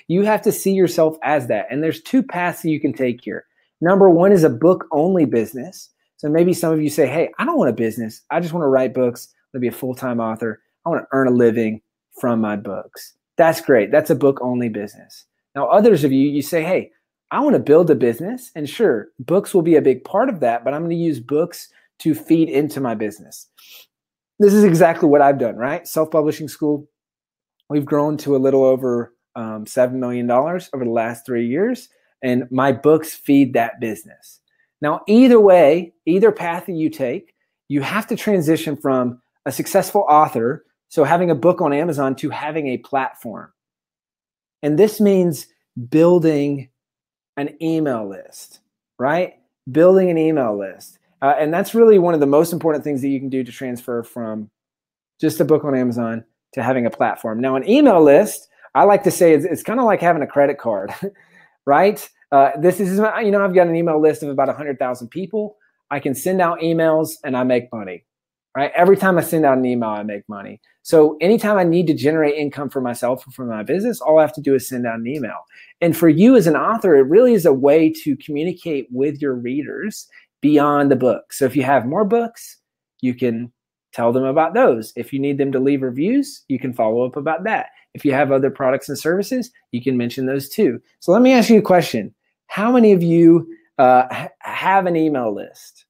you have to see yourself as that. And there's 2 paths that you can take here. Number 1 is a book-only business. So maybe some of you say, hey, I don't want a business. I just want to write books. I want to be a full-time author. I want to earn a living from my books. That's great. That's a book-only business. Now, others of you say, hey, I want to build a business. And sure, books will be a big part of that, but I'm going to use books to feed into my business. This is exactly what I've done, right? Self-publishing school. We've grown to a little over $7 million over the last 3 years. And my books feed that business. Now, either way, either path that you take, you have to transition from a successful author, so having a book on Amazon, to having a platform. And this means building an email list, right? Building an email list. And that's really one of the most important things that you can do to transfer from just a book on Amazon to having a platform. Now, an email list, I like to say it's kind of like having a credit card, right? This is, I've got an email list of about 100,000 people. I can send out emails and I make money, right? Every time I send out an email, I make money. So anytime I need to generate income for myself or for my business, all I have to do is send out an email. And for you as an author, it really is a way to communicate with your readers beyond the book. So if you have more books, you can tell them about those. If you need them to leave reviews, you can follow up about that. If you have other products and services, you can mention those too. So let me ask you a question. How many of you have an email list?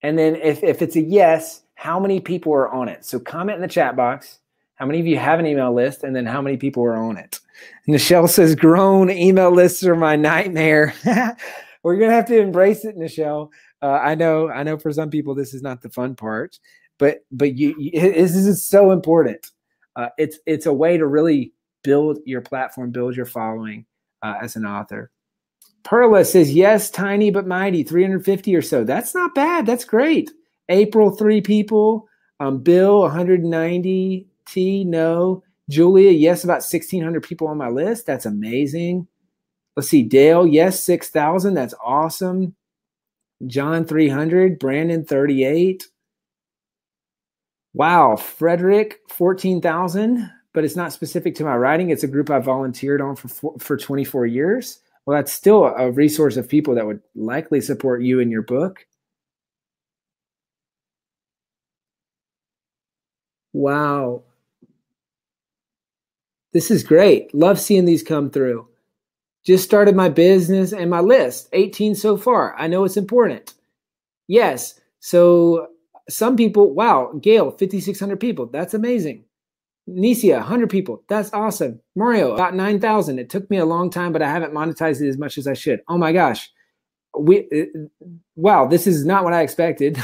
And then if it's a yes, how many people are on it? So comment in the chat box. How many of you have an email list? And then how many people are on it? Nichelle says, grown email lists are my nightmare. We're going to have to embrace it, Nichelle. I know for some people, this is not the fun part, but this is so important. It's a way to really build your platform, build your following as an author. Perla says, yes, tiny but mighty, 350 or so. That's not bad. That's great. April, 3 people. Bill, 190. T, no. Julia, yes, about 1,600 people on my list. That's amazing. Let's see. Dale, yes, 6,000. That's awesome. John, 300. Brandon, 38. Wow. Frederick, 14,000. But it's not specific to my writing. It's a group I volunteered on for 24 years. Well, that's still a resource of people that would likely support you in your book. Wow. This is great. Love seeing these come through. Just started my business and my list, 18 so far. I know it's important. Yes. So some people, wow, Gail, 5,600 people. That's amazing. Nisia, 100 people. That's awesome. Mario, about 9,000. It took me a long time, but I haven't monetized it as much as I should. Oh my gosh. Wow, this is not what I expected.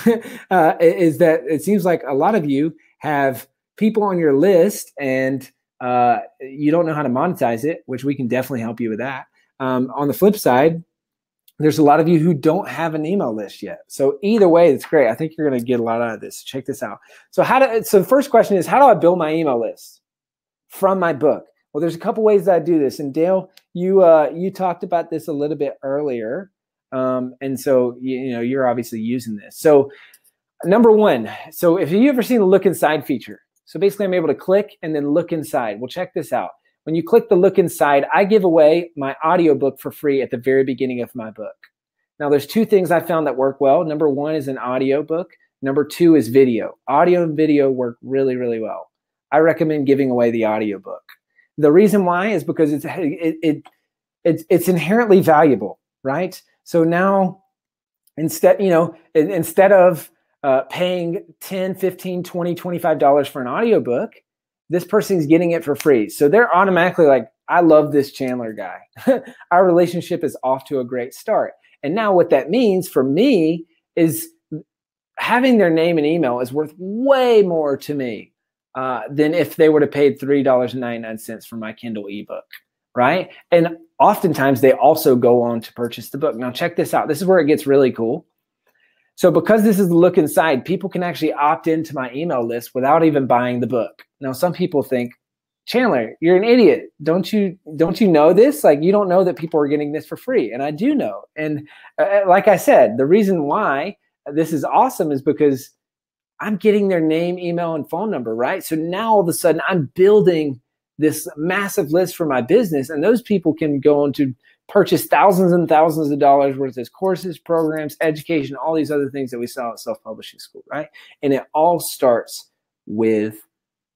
Is that it seems like a lot of you have people on your list and you don't know how to monetize it, which we can definitely help you with that. On the flip side, there's a lot of you who don't have an email list yet. So either way, it's great. I think you're going to get a lot out of this. Check this out. So the first question is, how do I build my email list from my book? Well, there's a couple ways that I do this. And Dale, you talked about this a little bit earlier. And so, you're obviously using this. So number one, so if you ever seen the look inside feature, so basically I'm able to click and then look inside. Well, check this out. When you click the look inside, I give away my audiobook for free at the very beginning of my book. Now, there's 2 things I found that work well. Number 1 is an audiobook. Number 2 is video. Audio and video work really, really well. I recommend giving away the audiobook. The reason why is because it's inherently valuable, right? So now instead of paying $10, $15, $20, $25 for an audiobook, this person's getting it for free. So they're automatically like, I love this Chandler guy. Our relationship is off to a great start. And now what that means for me is having their name and email is worth way more to me than if they would have paid $3.99 for my Kindle ebook, right? And oftentimes they also go on to purchase the book. Now check this out. This is where it gets really cool. So because this is the look inside, people can actually opt into my email list without even buying the book. Now, some people think, Chandler, you're an idiot. Don't you know this? Like, you don't know that people are getting this for free. And I do know. And like I said, the reason why this is awesome is because I'm getting their name, email, and phone number, right? So now all of a sudden I'm building this massive list for my business, and those people can go on to purchase thousands and thousands of dollars worth of courses, programs, education, all these other things that we sell at Self-Publishing School, right? And it all starts with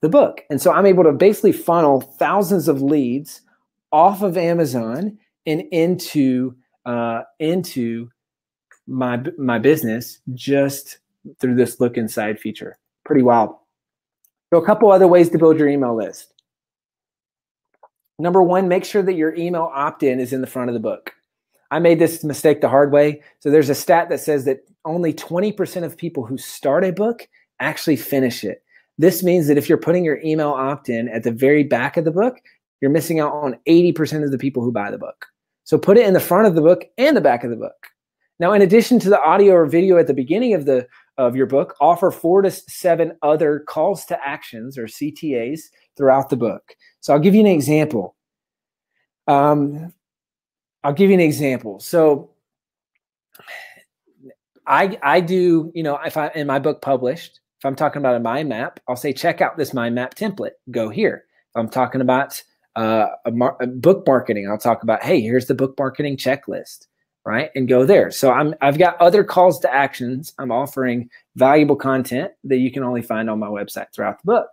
the book. And so I'm able to basically funnel thousands of leads off of Amazon and into my business just through this look inside feature. Pretty wild. So a couple other ways to build your email list. Number 1, make sure that your email opt-in is in the front of the book. I made this mistake the hard way. So there's a stat that says that only 20% of people who start a book actually finish it. This means that if you're putting your email opt-in at the very back of the book, you're missing out on 80% of the people who buy the book. So put it in the front of the book and the back of the book. Now, in addition to the audio or video at the beginning of your book, offer 4 to 7 other calls to actions or CTAs throughout the book. So I'll give you an example. So I do, if I in my book published, if I'm talking about a mind map, I'll say, check out this mind map template. Go here. If I'm talking about a book marketing, I'll talk about, hey, here's the book marketing checklist, right? And go there. So I've got other calls to actions. I'm offering valuable content that you can only find on my website throughout the book.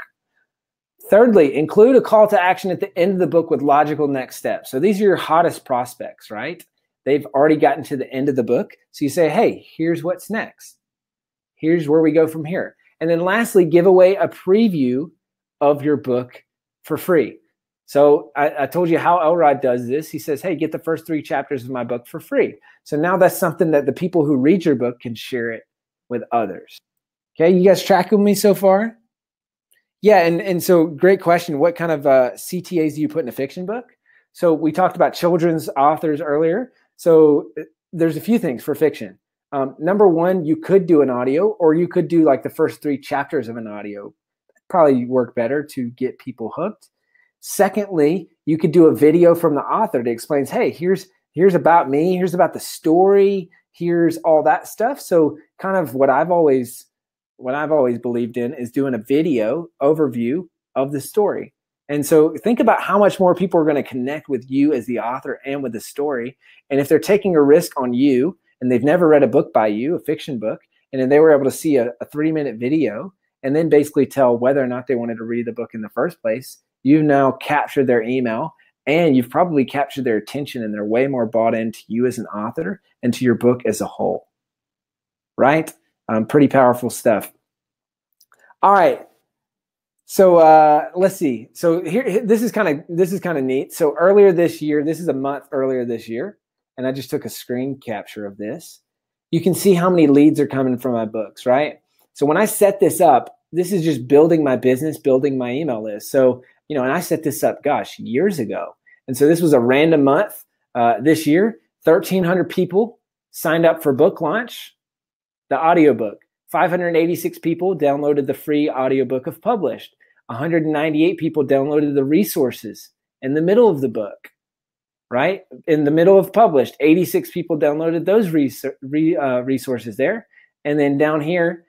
Thirdly, include a call to action at the end of the book with logical next steps. So these are your hottest prospects, right? They've already gotten to the end of the book. So you say, hey, here's what's next. Here's where we go from here. And then lastly, give away a preview of your book for free. So I told you how Elrod does this. He says, hey, get the first 3 chapters of my book for free. So now that's something that the people who read your book can share it with others. Okay, you guys tracking with me so far? Yeah, and so great question. What kind of CTAs do you put in a fiction book? So we talked about children's authors earlier. So there's a few things for fiction. Number one, you could do an audio, or you could do like the first 3 chapters of an audio. Probably work better to get people hooked. Secondly, you could do a video from the author that explains, hey, here's about me, here's about the story, here's all that stuff. So kind of what I've always believed in is doing a video overview of the story. And so think about how much more people are going to connect with you as the author and with the story. And if they're taking a risk on you and they've never read a book by you, a fiction book, and then they were able to see a 3-minute video and then basically tell whether or not they wanted to read the book in the first place, you've now captured their email and you've probably captured their attention, and they're way more bought into you as an author and to your book as a whole, right? Pretty powerful stuff. All right. So let's see. So here, this is kind of neat. So earlier this year, this is a month earlier this year, and I just took a screen capture of this. You can see how many leads are coming from my books, right? So when I set this up, this is just building my business, building my email list. So, and I set this up, gosh, years ago. And so this was a random month this year. 1,300 people signed up for book launch, the audiobook. 586 people downloaded the free audiobook of Published. 198 people downloaded the resources in the middle of the book, right? In the middle of Published, 86 people downloaded those resources there. And then down here,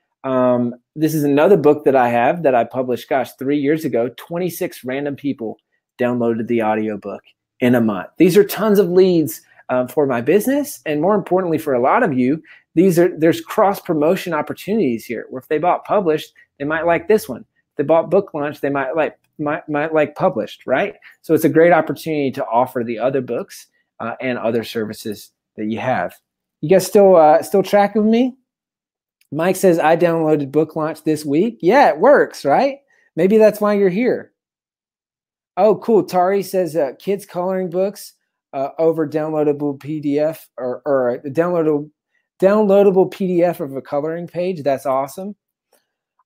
this is another book that I have that I published, 3 years ago. 26 random people downloaded the audiobook in a month. These are tons of leads for my business. And more importantly, for a lot of you, there's cross-promotion opportunities here, where if they bought Published, they might like this one. If they bought Book Launch, they might like Published, right? So it's a great opportunity to offer the other books and other services that you have. You guys still tracking with me? Mike says, I downloaded Book Launch this week. Yeah, it works, right? Maybe that's why you're here. Oh, cool. Tari says kids coloring books over downloadable PDF or downloadable PDF of a coloring page. That's awesome.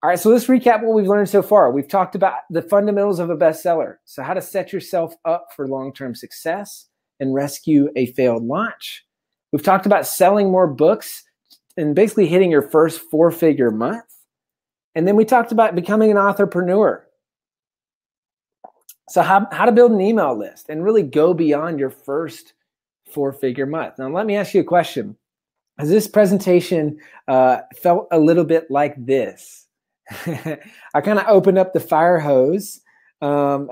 All right, so let's recap what we've learned so far. We've talked about the fundamentals of a bestseller. So how to set yourself up for long-term success and rescue a failed launch. We've talked about selling more books and basically hitting your first 4-figure month. And then we talked about becoming an authorpreneur. So how to build an email list and really go beyond your first 4-figure month. Now, let me ask you a question. Has this presentation felt a little bit like this? I kind of opened up the fire hose. And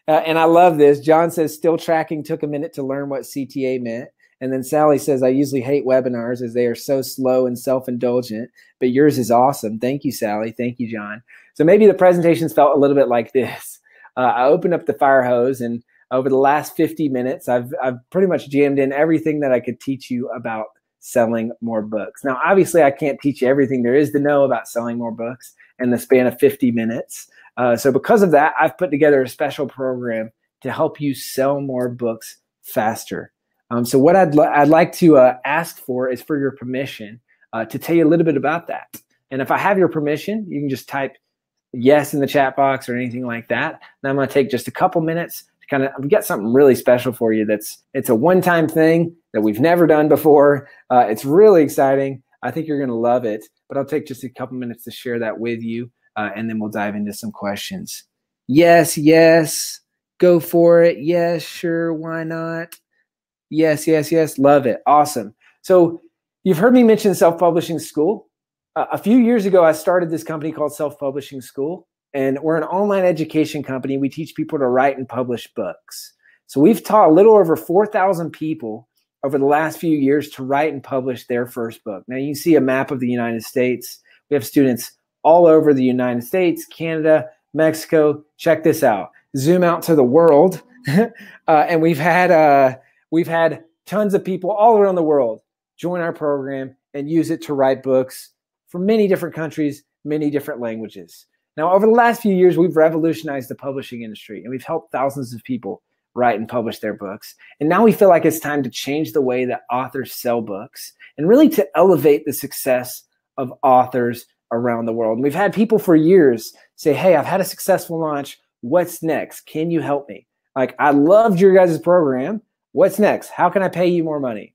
I love this. John says, still tracking, took a minute to learn what CTA meant. And then Sally says, I usually hate webinars as they are so slow and self-indulgent, but yours is awesome. Thank you, Sally. Thank you, John. So maybe the presentations felt a little bit like this. I opened up the fire hose, and over the last 50 minutes, I've pretty much jammed in everything that I could teach you about selling more books. Now, obviously, I can't teach you everything there is to know about selling more books in the span of 50 minutes. So because of that, I've put together a special program to help you sell more books faster. So what I'd like to ask for is for your permission to tell you a little bit about that. And if I have your permission, you can just type yes in the chat box or anything like that. And I'm going to take just a couple minutes we've got something really special for you. It's a one-time thing that we've never done before. It's really exciting. I think you're going to love it, but I'll take just a couple minutes to share that with you, and then we'll dive into some questions. Yes, go for it. Yes, sure, why not? Yes, love it. Awesome. So you've heard me mention Self-Publishing School. A few years ago, I started this company called Self-Publishing School, and we're an online education company. We teach people to write and publish books. So we've taught a little over 4,000 people over the last few years to write and publish their first book. Now you can see a map of the United States. We have students all over the United States, Canada, Mexico. Check this out. Zoom out to the world. And we've had tons of people all around the world join our program and use it to write books from many different countries, many different languages. Now, over the last few years, we've revolutionized the publishing industry, and we've helped thousands of people write and publish their books. And now we feel like it's time to change the way that authors sell books and really to elevate the success of authors around the world. And we've had people for years say, hey, I've had a successful launch. What's next? Can you help me? Like, I loved your guys' program. What's next? How can I pay you more money?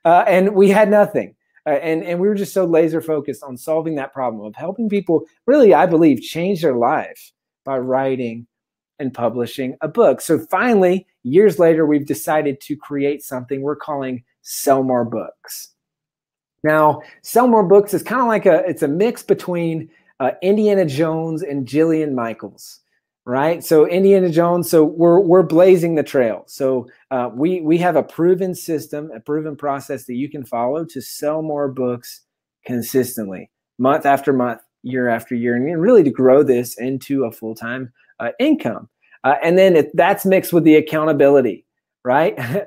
And we had nothing. And we were just so laser focused on solving that problem of helping people really, I believe, change their life by writing and publishing a book. So finally, years later, we've decided to create something we're calling Sell More Books. Now, Sell More Books is kind of like it's a mix between Indiana Jones and Jillian Michaels, right? So Indiana Jones, so we're blazing the trail. So we have a proven system, a proven process that you can follow to sell more books consistently, month after month, year after year, and really to grow this into a full-time income. And then that's mixed with the accountability, right?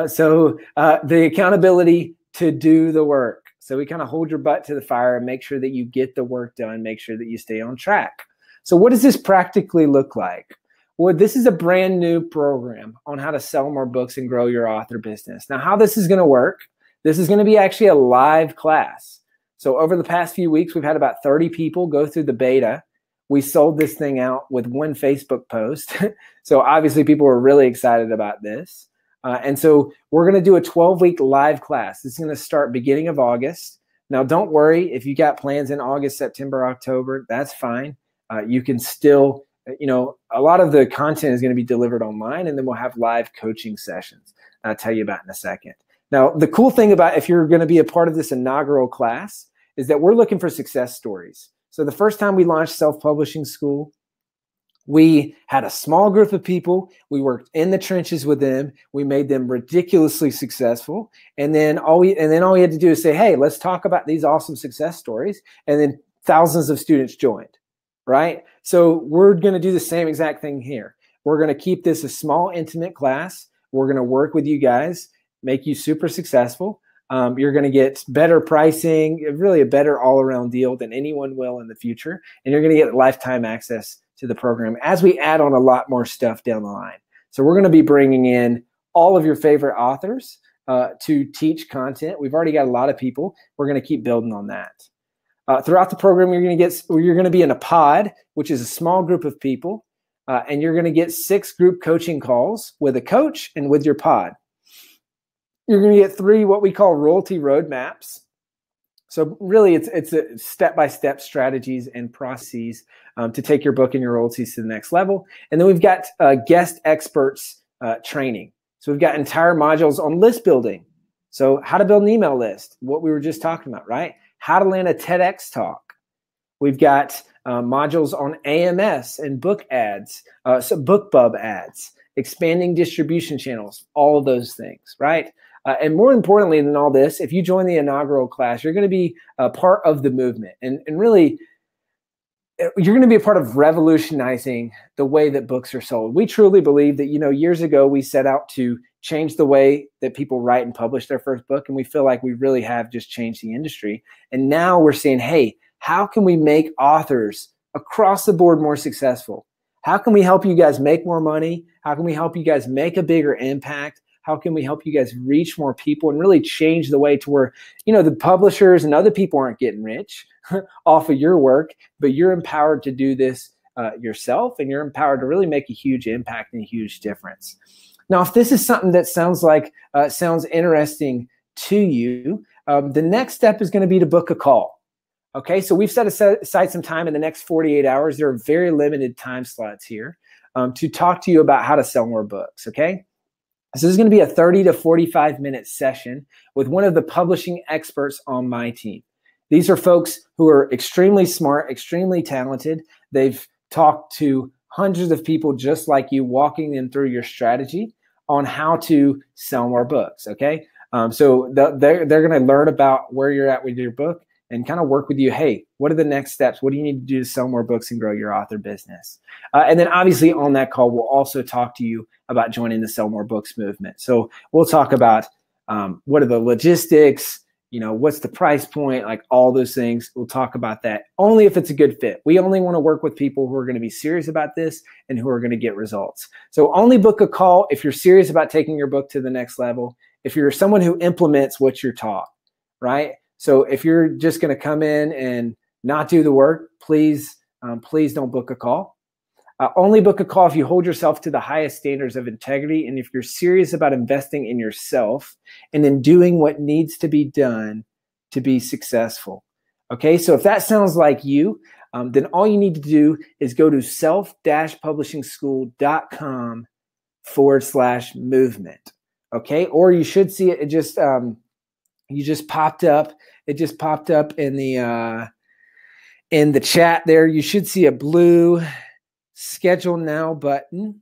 So the accountability to do the work. So we kind of hold your butt to the fire and make sure that you get the work done, make sure that you stay on track. So what does this practically look like? Well, this is a brand new program on how to sell more books and grow your author business. Now, how this is going to work, this is going to be actually a live class. So over the past few weeks, we've had about 30 people go through the beta. We sold this thing out with one Facebook post. So obviously people were really excited about this. And so we're going to do a 12-week live class. This is going to start beginning of August. Now, don't worry if you got plans in August, September, October, that's fine. You can still, a lot of the content is going to be delivered online, and then we'll have live coaching sessions I'll tell you about in a second. Now, the cool thing about if you're going to be a part of this inaugural class is that we're looking for success stories. So the first time we launched Self-Publishing School, we had a small group of people. We worked in the trenches with them. We made them ridiculously successful. And then all we had to do is say, hey, let's talk about these awesome success stories. And then thousands of students joined, right? So we're going to do the same exact thing here. We're going to keep this a small, intimate class. We're going to work with you guys, make you super successful. You're going to get better pricing, really a better all-around deal than anyone will in the future. And you're going to get lifetime access to the program as we add on a lot more stuff down the line. So we're going to be bringing in all of your favorite authors to teach content. We've already got a lot of people. We're going to keep building on that. Throughout the program, you're going to be in a pod, which is a small group of people, and you're going to get 6 group coaching calls with a coach and with your pod. You're going to get 3 what we call royalty roadmaps. So really, it's a step-by-step strategies and processes to take your book and your royalties to the next level. And then we've got guest experts training. So we've got entire modules on list building. So how to build an email list, what we were just talking about, right? How to land a TEDx talk. We've got modules on AMS and book ads, so BookBub ads, expanding distribution channels, all of those things, right? And more importantly than all this, if you join the inaugural class, you're going to be a part of the movement. And really, you're going to be a part of revolutionizing the way that books are sold. We truly believe that, years ago, we set out to change the way that people write and publish their first book. And we feel like we really have just changed the industry. And now we're saying, hey, how can we make authors across the board more successful? How can we help you guys make more money? How can we help you guys make a bigger impact? How can we help you guys reach more people and really change the way to where, the publishers and other people aren't getting rich off of your work, but you're empowered to do this yourself, and you're empowered to really make a huge impact and a huge difference. Now, if this is something that sounds interesting to you, the next step is going to be to book a call. Okay, so we've set aside some time in the next 48 hours. There are very limited time slots here to talk to you about how to sell more books, okay? So this is going to be a 30 to 45 minute session with one of the publishing experts on my team. These are folks who are extremely smart, extremely talented. They've talked to hundreds of people just like you, walking them through your strategy on how to sell more books, okay? So they're going to learn about where you're at with your book and kind of work with you. Hey, what are the next steps? What do you need to do to sell more books and grow your author business? And then obviously on that call, we'll also talk to you about joining the Sell More Books movement. So we'll talk about what are the logistics, what's the price point, like all those things. We'll talk about that only if it's a good fit. We only want to work with people who are going to be serious about this and who are going to get results. So only book a call if you're serious about taking your book to the next level, if you're someone who implements what you're taught, right? So if you're just going to come in and not do the work, please don't book a call. Only book a call if you hold yourself to the highest standards of integrity and if you're serious about investing in yourself and in doing what needs to be done to be successful. Okay, so if that sounds like you, then all you need to do is go to self-publishingschool.com/movement. Okay, or you should see it just popped up. It just popped up in the chat there. You should see a blue Schedule Now button.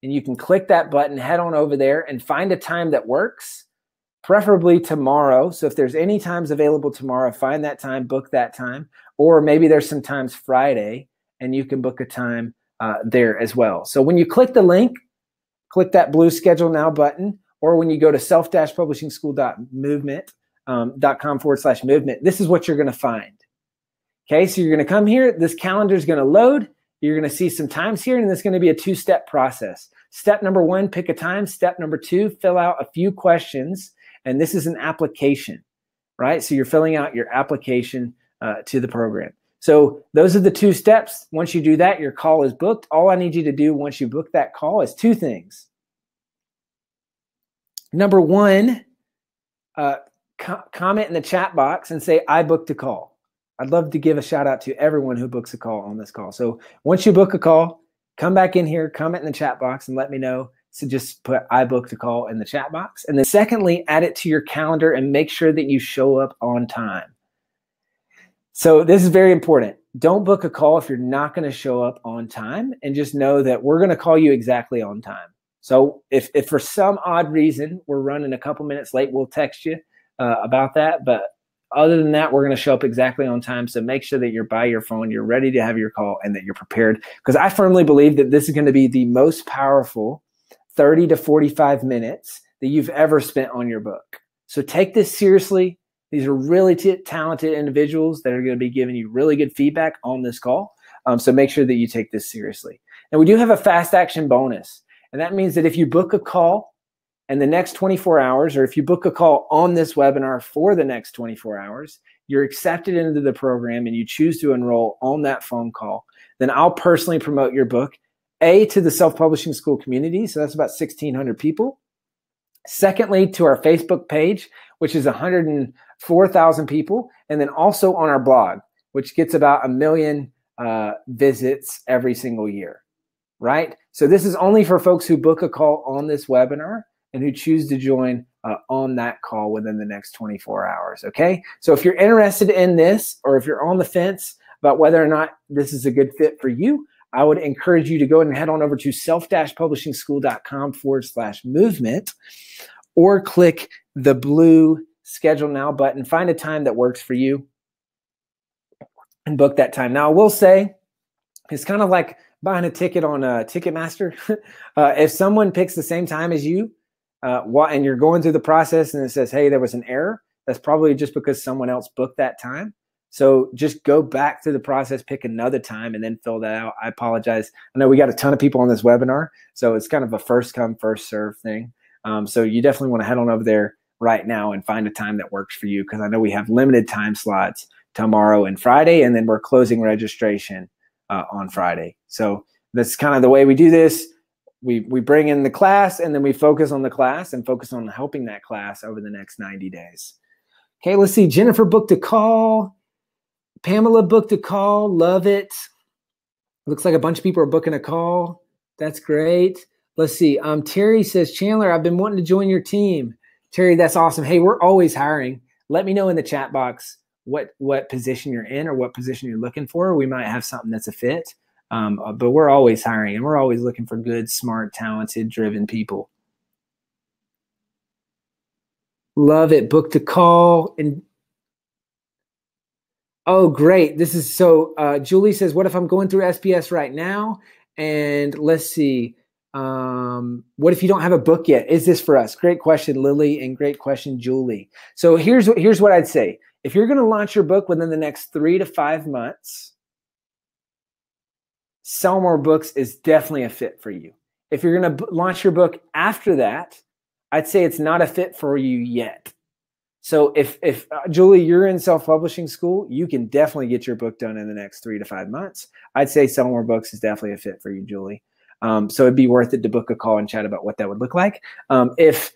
And you can click that button, head on over there, and find a time that works, preferably tomorrow. So if there's any times available tomorrow, find that time, book that time. Or maybe there's some times Friday, and you can book a time there as well. So when you click the link, click that blue Schedule Now button, or when you go to self-publishingschool.com/movement, this is what you're going to find. Okay, so you're going to come here. This calendar is going to load. You're going to see some times here, and it's going to be a two-step process. Step number 1, pick a time. Step number 2, fill out a few questions, and this is an application, right? So you're filling out your application to the program. So those are the 2 steps. Once you do that, your call is booked. All I need you to do once you book that call is 2 things. Number 1, comment in the chat box and say, I booked a call. I'd love to give a shout out to everyone who books a call on this call. So once you book a call, come back in here, comment in the chat box and let me know. So just put I booked a call in the chat box. And then secondly, add it to your calendar and make sure that you show up on time. So this is very important. Don't book a call if you're not going to show up on time, and just know that we're going to call you exactly on time. So if for some odd reason we're running a couple minutes late, we'll text you about that. But other than that, we're going to show up exactly on time. So make sure that you're by your phone, you're ready to have your call, and that you're prepared. Because I firmly believe that this is going to be the most powerful 30 to 45 minutes that you've ever spent on your book. So take this seriously. These are really talented individuals that are going to be giving you really good feedback on this call. So make sure that you take this seriously. And we do have a fast action bonus. And that means that if you book a call in the next 24 hours, or if you book a call on this webinar for the next 24 hours, you're accepted into the program and you choose to enroll on that phone call, then I'll personally promote your book, A, to the Self-Publishing School community. So that's about 1,600 people. Secondly, to our Facebook page, which is 104,000 people. And then also on our blog, which gets about 1 million visits every single year, right? So this is only for folks who book a call on this webinar and who choose to join on that call within the next 24 hours, okay? So if you're interested in this, or if you're on the fence about whether or not this is a good fit for you, I would encourage you to go ahead and head on over to self-publishingschool.com/movement, or click the blue Schedule Now button. Find a time that works for you and book that time. Now, I will say, it's kind of like buying a ticket on Ticketmaster. If someone picks the same time as you, and you're going through the process and it says, hey, there was an error, that's probably just because someone else booked that time. So just go back through the process, pick another time, and then fill that out. I apologize. I know we got a ton of people on this webinar, so it's kind of a first come, first serve thing. So you definitely want to head on over there right now and find a time that works for you, because I know we have limited time slots tomorrow and Friday, and then we're closing registration on Friday. So that's kind of the way we do this. We bring in the class, and then we focus on the class and focus on helping that class over the next 90 days. Okay, let's see. Jennifer booked a call. Pamela booked a call. Love it. Looks like a bunch of people are booking a call. That's great. Let's see. Terry says, Chandler, I've been wanting to join your team. Terry, that's awesome. Hey, we're always hiring. Let me know in the chat box what position you're in or what position you're looking for. We might have something that's a fit. But we're always hiring, and we're always looking for good, smart, talented, driven people. Love it. Booked a call. And oh, great. This is so Julie says, what if I'm going through SPS right now? And let's see. What if you don't have a book yet? Is this for us? Great question, Lily, and great question, Julie. So here's what I'd say. If you're going to launch your book within the next 3 to 5 months, Sell More Books is definitely a fit for you. If you're going to launch your book after that, I'd say it's not a fit for you yet. So if Julie, you're in self-publishing school, you can definitely get your book done in the next 3 to 5 months. I'd say Sell More Books is definitely a fit for you, Julie. So it'd be worth it to book a call and chat about what that would look like. If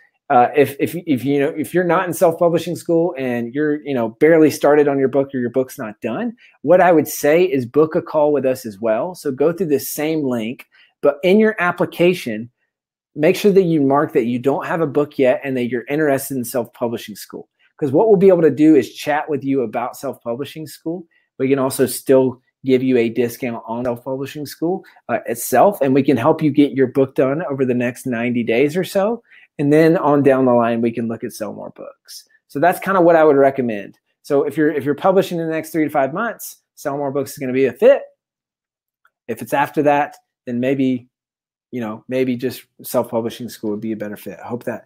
you're not in self-publishing school and you're barely started on your book or your book's not done, what I would say is book a call with us as well. So go through the same link, but in your application, make sure that you mark that you don't have a book yet and that you're interested in self-publishing school. Because what we'll be able to do is chat with you about self-publishing school. We can also still give you a discount on self-publishing school itself, and we can help you get your book done over the next 90 days or so. And then on down the line, we can look at Sell More Books. So that's kind of what I would recommend. So if you're publishing in the next 3 to 5 months, Sell More Books is going to be a fit. If it's after that, then maybe just self-publishing school would be a better fit. I hope that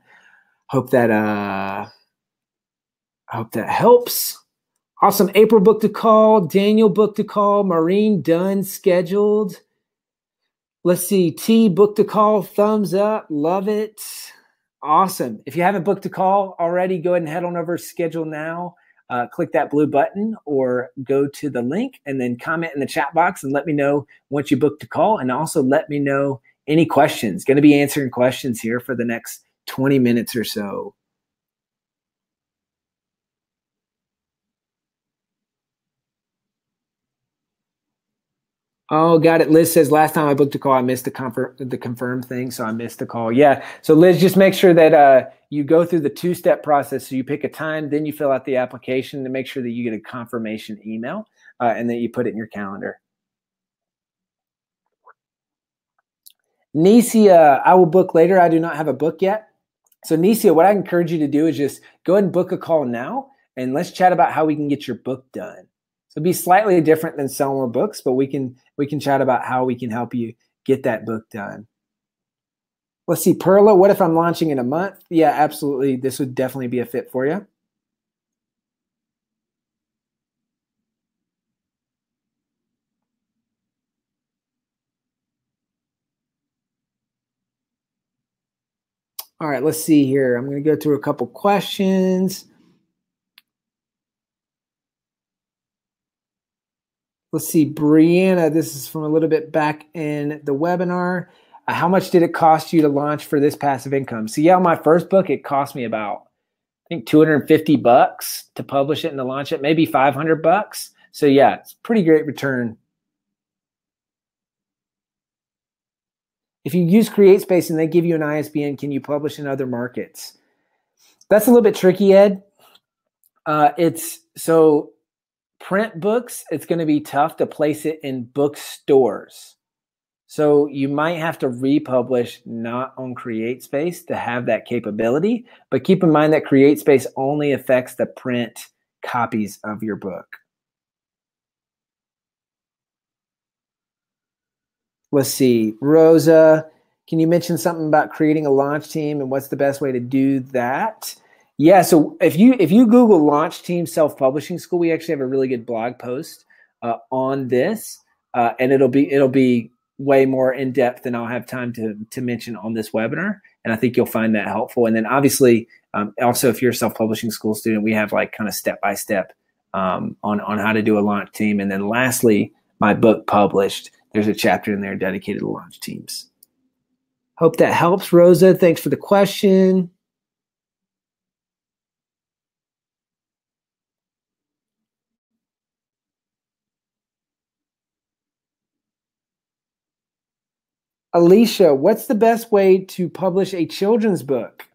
helps. Awesome. April booked a call. Daniel booked a call. Maureen done, scheduled. Let's see. T booked a call. Thumbs up. Love it. Awesome. If you haven't booked a call already, go ahead and head on over to Schedule Now. Click that blue button or go to the link and then comment in the chat box and let me know once you booked a call, and also let me know any questions. Going to be answering questions here for the next 20 minutes or so. Oh, got it. Liz says, last time I booked a call, I missed the confirm thing, so I missed the call. Yeah. So Liz, just make sure that you go through the 2-step process. So you pick a time, then you fill out the application to make sure that you get a confirmation email, and then you put it in your calendar. Nicia, I will book later. I do not have a book yet. So Nicia, what I encourage you to do is just go ahead and book a call now, and let's chat about how we can get your book done. So it'd be slightly different than Sell More Books, but we can chat about how we can help you get that book done. Let's see, Perla, what if I'm launching in a month? Yeah, absolutely. This would definitely be a fit for you. All right, let's see here. I'm going to go through a couple questions. Let's see, Brianna, this is from a little bit back in the webinar. How much did it cost you to launch for this passive income? So yeah, on my first book, it cost me about, I think, $250 to publish it and to launch it, maybe $500. So yeah, it's a pretty great return. If you use CreateSpace and they give you an ISBN, can you publish in other markets? That's a little bit tricky, Ed. So print books, it's going to be tough to place it in bookstores. So you might have to republish not on CreateSpace to have that capability. But keep in mind that CreateSpace only affects the print copies of your book. Let's see, Rosa, can you mention something about creating a launch team and what's the best way to do that? Yeah, so if you Google Launch Team Self-Publishing School, we actually have a really good blog post on this, and it'll be way more in depth than I'll have time to mention on this webinar, and I think you'll find that helpful. And then obviously, also if you're a self-publishing school student, we have like kind of step-by-step on how to do a launch team. And then lastly, my book published, there's a chapter in there dedicated to launch teams. Hope that helps, Rosa. Thanks for the question. Alicia, what's the best way to publish a children's book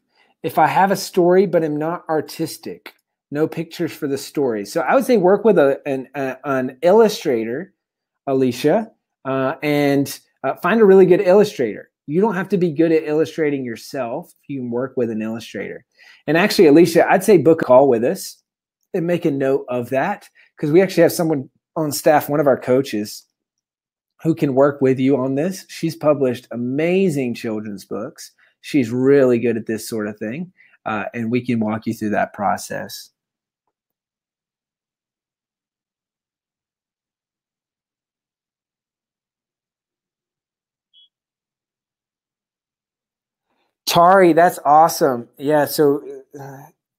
if I have a story but am not artistic? No pictures for the story. So I would say work with an illustrator, Alicia, and find a really good illustrator. You don't have to be good at illustrating yourself. You can work with an illustrator. And actually, Alicia, I'd say book a call with us and make a note of that, because we actually have someone on staff, one of our coaches, who can work with you on this. She's published amazing children's books. She's really good at this sort of thing, and we can walk you through that process. Tari, that's awesome. Yeah, so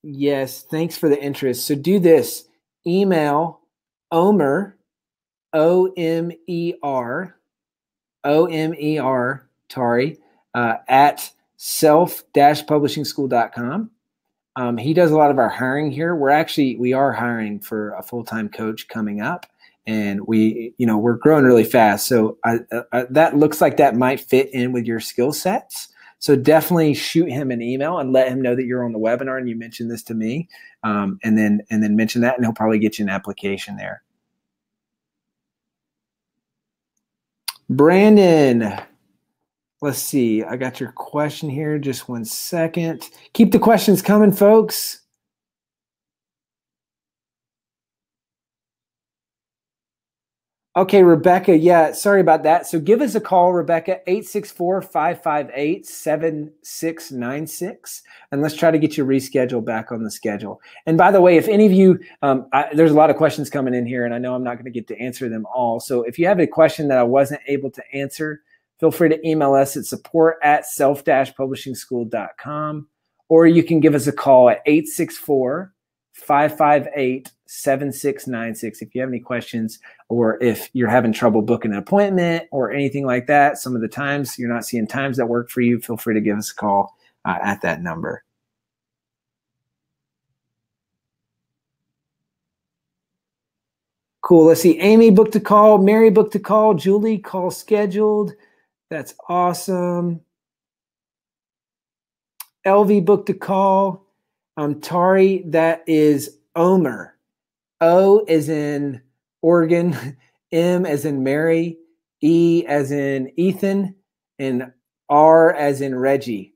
yes, thanks for the interest. So do this. Email Omer, O-M-E-R, Tari, at self-publishingschool.com. He does a lot of our hiring here. We are hiring for a full-time coach coming up, and we're growing really fast. So that looks like that might fit in with your skill sets. So definitely shoot him an email and let him know that you're on the webinar and you mentioned this to me, and then mention that, and he'll probably get you an application there. Brandon, let's see. I got your question here. Just 1 second. Keep the questions coming, folks. Okay, Rebecca. Yeah, sorry about that. So give us a call, Rebecca, 864-558-7696. And let's try to get you rescheduled back on the schedule. And by the way, if any of you, there's a lot of questions coming in here, and I know I'm not going to get to answer them all. So if you have a question that I wasn't able to answer, feel free to email us at support@self-publishingschool.com, or you can give us a call at 864-558-7696 if you have any questions, or if you're having trouble booking an appointment or anything like that. Some of the times you're not seeing times that work for you, feel free to give us a call at that number. Cool. Let's see. Amy booked a call. Mary booked a call. Julie, call scheduled. That's awesome. LV booked a call. Tari, that is Omer. O as in Oregon, M as in Mary, E as in Ethan, and R as in Reggie.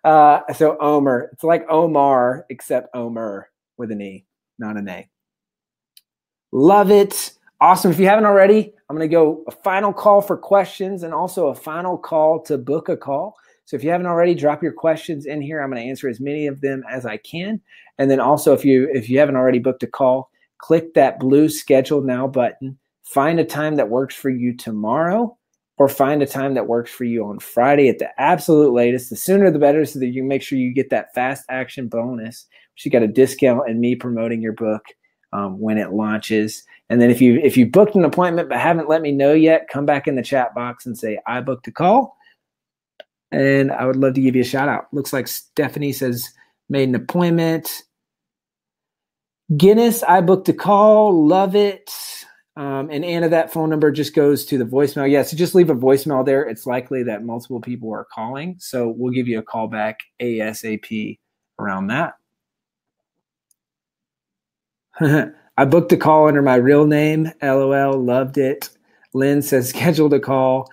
So Omer. It's like Omar, except Omer with an E, not an A. Love it. Awesome. If you haven't already, I'm going to go a final call for questions and also a final call to book a call. So if you haven't already, drop your questions in here. I'm going to answer as many of them as I can. And then also, if you haven't already booked a call, click that blue Schedule Now button. Find a time that works for you tomorrow, or find a time that works for you on Friday at the absolute latest. The sooner the better, so that you make sure you get that fast action bonus. You got a discount and me promoting your book when it launches. And then if you booked an appointment but haven't let me know yet, come back in the chat box and say, I booked a call. And I would love to give you a shout out. Looks like Stephanie says, made an appointment. Guinness, I booked a call. Love it. And Anna, that phone number just goes to the voicemail. Yeah, so just leave a voicemail there. It's likely that multiple people are calling. So we'll give you a call back ASAP around that. I booked a call under my real name. LOL, loved it. Lynn says, scheduled a call.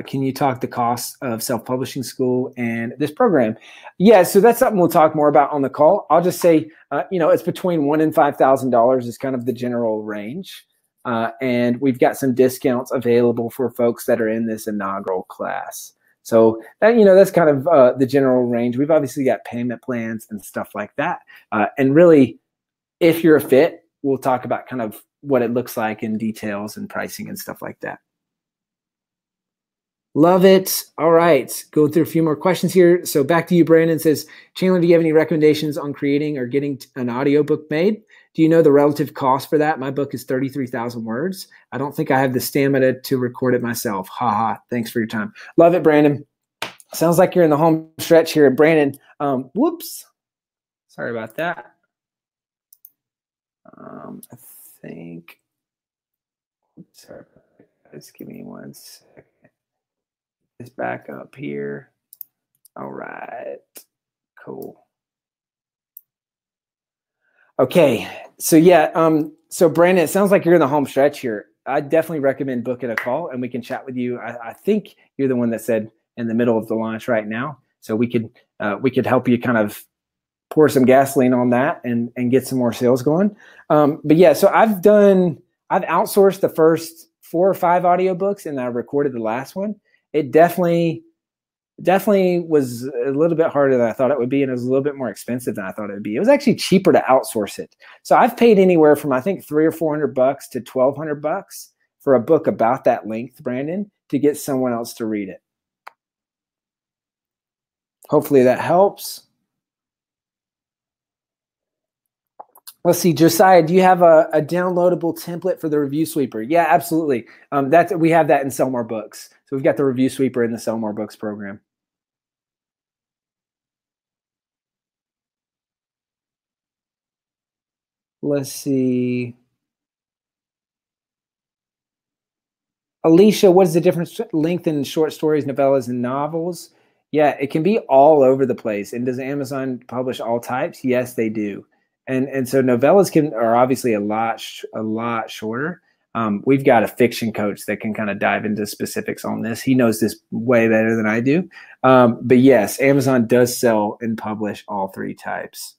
Can you talk the cost of self-publishing school and this program? Yeah, so that's something we'll talk more about on the call. I'll just say, it's between $1,000 and $5,000 is kind of the general range. And we've got some discounts available for folks that are in this inaugural class. So that, that's kind of the general range. We've obviously got payment plans and stuff like that. And really, if you're a fit, we'll talk about kind of what it looks like in details and pricing and stuff like that. Love it. All right. Go through a few more questions here. So back to you, Brandon says, Chandler, do you have any recommendations on creating or getting an audiobook made? Do you know the relative cost for that? My book is 33,000 words. I don't think I have the stamina to record it myself. Ha ha. Thanks for your time. Love it, Brandon. Sounds like you're in the home stretch here. Brandon, whoops. Sorry about that. I think, sorry, just give me 1 second. Just back up here. All right, cool. Okay, so yeah, so Brandon, it sounds like you're in the home stretch here. I definitely recommend booking a call and we can chat with you. I think you're the one that said in the middle of the launch right now. So we could help you kind of pour some gasoline on that and get some more sales going. But yeah, so I've outsourced the first 4 or 5 audiobooks and I recorded the last one. It definitely was a little bit harder than I thought it would be. And it was a little bit more expensive than I thought it would be. It was actually cheaper to outsource it. So I've paid anywhere from, I think, $300 or $400 to $1,200 for a book about that length, Brandon, to get someone else to read it. Hopefully that helps. Let's see, Josiah, do you have a downloadable template for the review sweeper? Yeah, absolutely. We have that in Sell More Books. So we've got the review sweeper in the Sell More Books program. Let's see. Alicia, what is the difference length in short stories, novellas, and novels? Yeah, it can be all over the place. And does Amazon publish all types? Yes, they do. And so novellas are obviously a lot shorter. We've got a fiction coach that can kind of dive into specifics on this. He knows this way better than I do. But yes, Amazon does sell and publish all 3 types.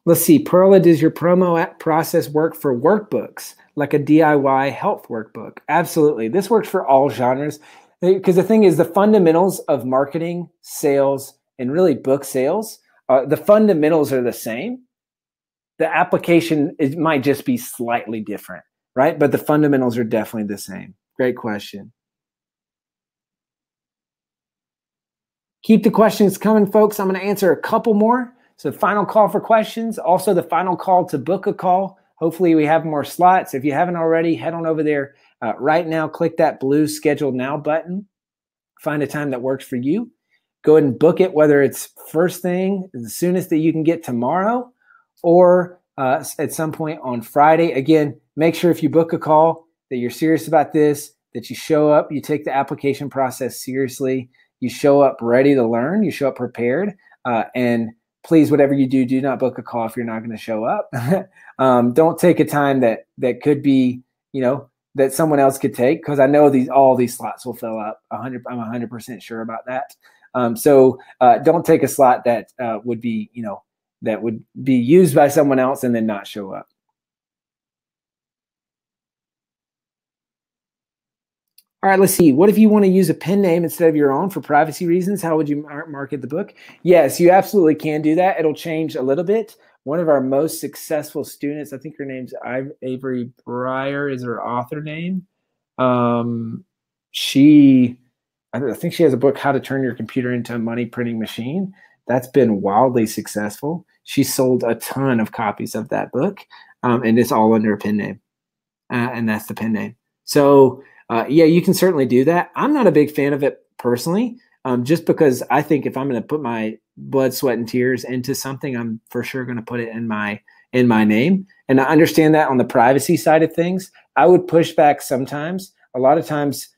Let's see, Perla, does your promo process work for workbooks, like a DIY health workbook? Absolutely. This works for all genres. Because the thing is, the fundamentals of marketing, sales, and really book sales, the fundamentals are the same. The application might just be slightly different, right? But the fundamentals are definitely the same. Great question. Keep the questions coming, folks. I'm going to answer a couple more. So final call for questions. Also the final call to book a call. Hopefully we have more slots. If you haven't already, head on over there right now. Click that blue Schedule Now button. Find a time that works for you. Go ahead and book it, whether it's first thing, the soonest that you can get tomorrow, or at some point on Friday. Again, make sure if you book a call that you're serious about this, that you show up, you take the application process seriously, you show up ready to learn, you show up prepared, and please, whatever you do, do not book a call if you're not going to show up. Don't take a time that could be, that someone else could take, because I know all these slots will fill up. I'm 100% sure about that. So don't take a slot that would be, that would be used by someone else and then not show up. All right, let's see. What if you want to use a pen name instead of your own for privacy reasons? How would you market the book? Yes, you absolutely can do that. It'll change a little bit. One of our most successful students, I think her name's Avery Breyer, is her author name. I think she has a book, How to Turn Your Computer into a Money Printing Machine. That's been wildly successful. She sold a ton of copies of that book, and it's all under a pen name, and that's the pen name. So yeah, you can certainly do that. I'm not a big fan of it personally, just because I think if I'm going to put my blood, sweat, and tears into something, I'm for sure going to put it in my name. And I understand that on the privacy side of things. I would push back sometimes. A lot of times,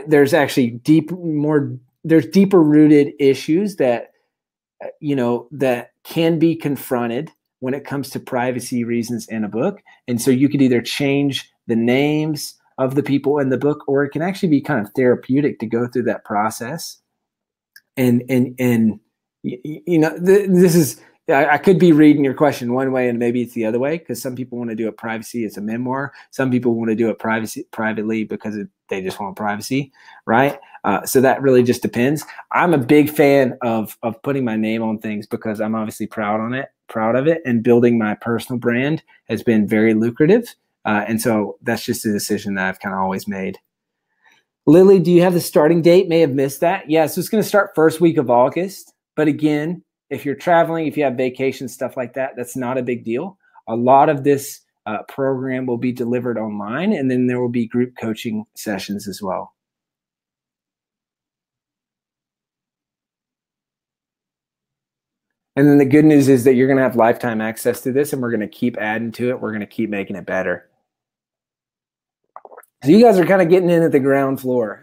there's actually deeper rooted issues that that can be confronted when it comes to privacy reasons in a book. And so you could either change the names of the people in the book, or it can actually be kind of therapeutic to go through that process. And this is, I could be reading your question one way and maybe it's the other way, because some people want to do it privacy. It's a memoir. Some people want to do it privately because they just want privacy, right? So that really just depends. I'm a big fan of putting my name on things because I'm obviously proud of it, and building my personal brand has been very lucrative. And so that's just a decision that I've kind of always made. Lily, do you have the starting date? May have missed that. Yeah, so it's going to start first week of August. But again, if you're traveling, if you have vacations, stuff like that, that's not a big deal. A lot of this program will be delivered online, and then there will be group coaching sessions as well. And then the good news is that you're going to have lifetime access to this, and we're going to keep adding to it. We're going to keep making it better. So you guys are kind of getting in at the ground floor.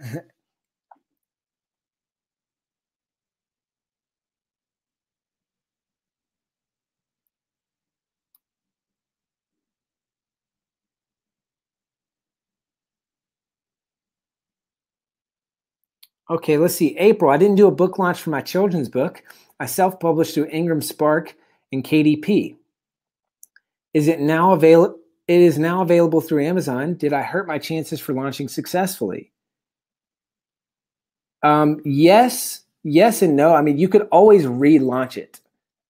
Okay, let's see. April, I didn't do a book launch for my children's book. I self-published through Ingram Spark and KDP. Is it now available? It is now available through Amazon. Did I hurt my chances for launching successfully? Yes and no. I mean, you could always relaunch it.